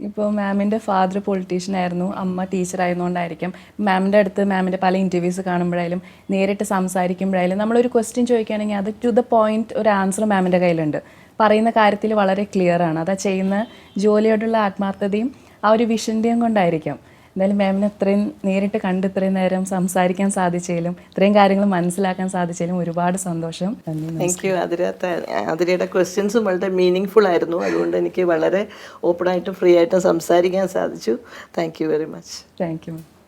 ഇപ്പോൾ മാമിൻ്റെ ഫാദർ പൊളിറ്റീഷ്യൻ ആയിരുന്നു, അമ്മ ടീച്ചറായതുകൊണ്ടായിരിക്കും മാമിൻ്റെ അടുത്ത് മാമിൻ്റെ പല ഇൻ്റർവ്യൂസ് കാണുമ്പോഴായാലും നേരിട്ട് സംസാരിക്കുമ്പോഴായാലും നമ്മളൊരു ക്വസ്റ്റ്യൻ ചോദിക്കുകയാണെങ്കിൽ അത് ടു ദ പോയിന്റ് ഒരു ആൻസർ മാമിൻ്റെ കയ്യിലുണ്ട്. പറയുന്ന കാര്യത്തിൽ വളരെ ക്ലിയർ ആണ്. അതാ ചെയ്യുന്ന ജോലിയോടുള്ള ആത്മാർത്ഥതയും ആ ഒരു വിഷൻ്റെയും കൊണ്ടായിരിക്കാം. എന്തായാലും മാമിനെ ഇത്രയും നേരിട്ട് കണ്ട് ഇത്രയും നേരം സംസാരിക്കാൻ സാധിച്ചതിലും ഇത്രയും കാര്യങ്ങൾ മനസ്സിലാക്കാൻ സാധിച്ചതിലും ഒരുപാട് സന്തോഷം. Thank you. അതിരയുടെ ക്വസ്റ്റ്യൻസും വളരെ മീനിങ് ഫുൾ ആയിരുന്നു. അതുകൊണ്ട് എനിക്ക് വളരെ ഓപ്പണായിട്ടും ഫ്രീ ആയിട്ടും സംസാരിക്കാൻ സാധിച്ചു. Thank you very much. Thank you.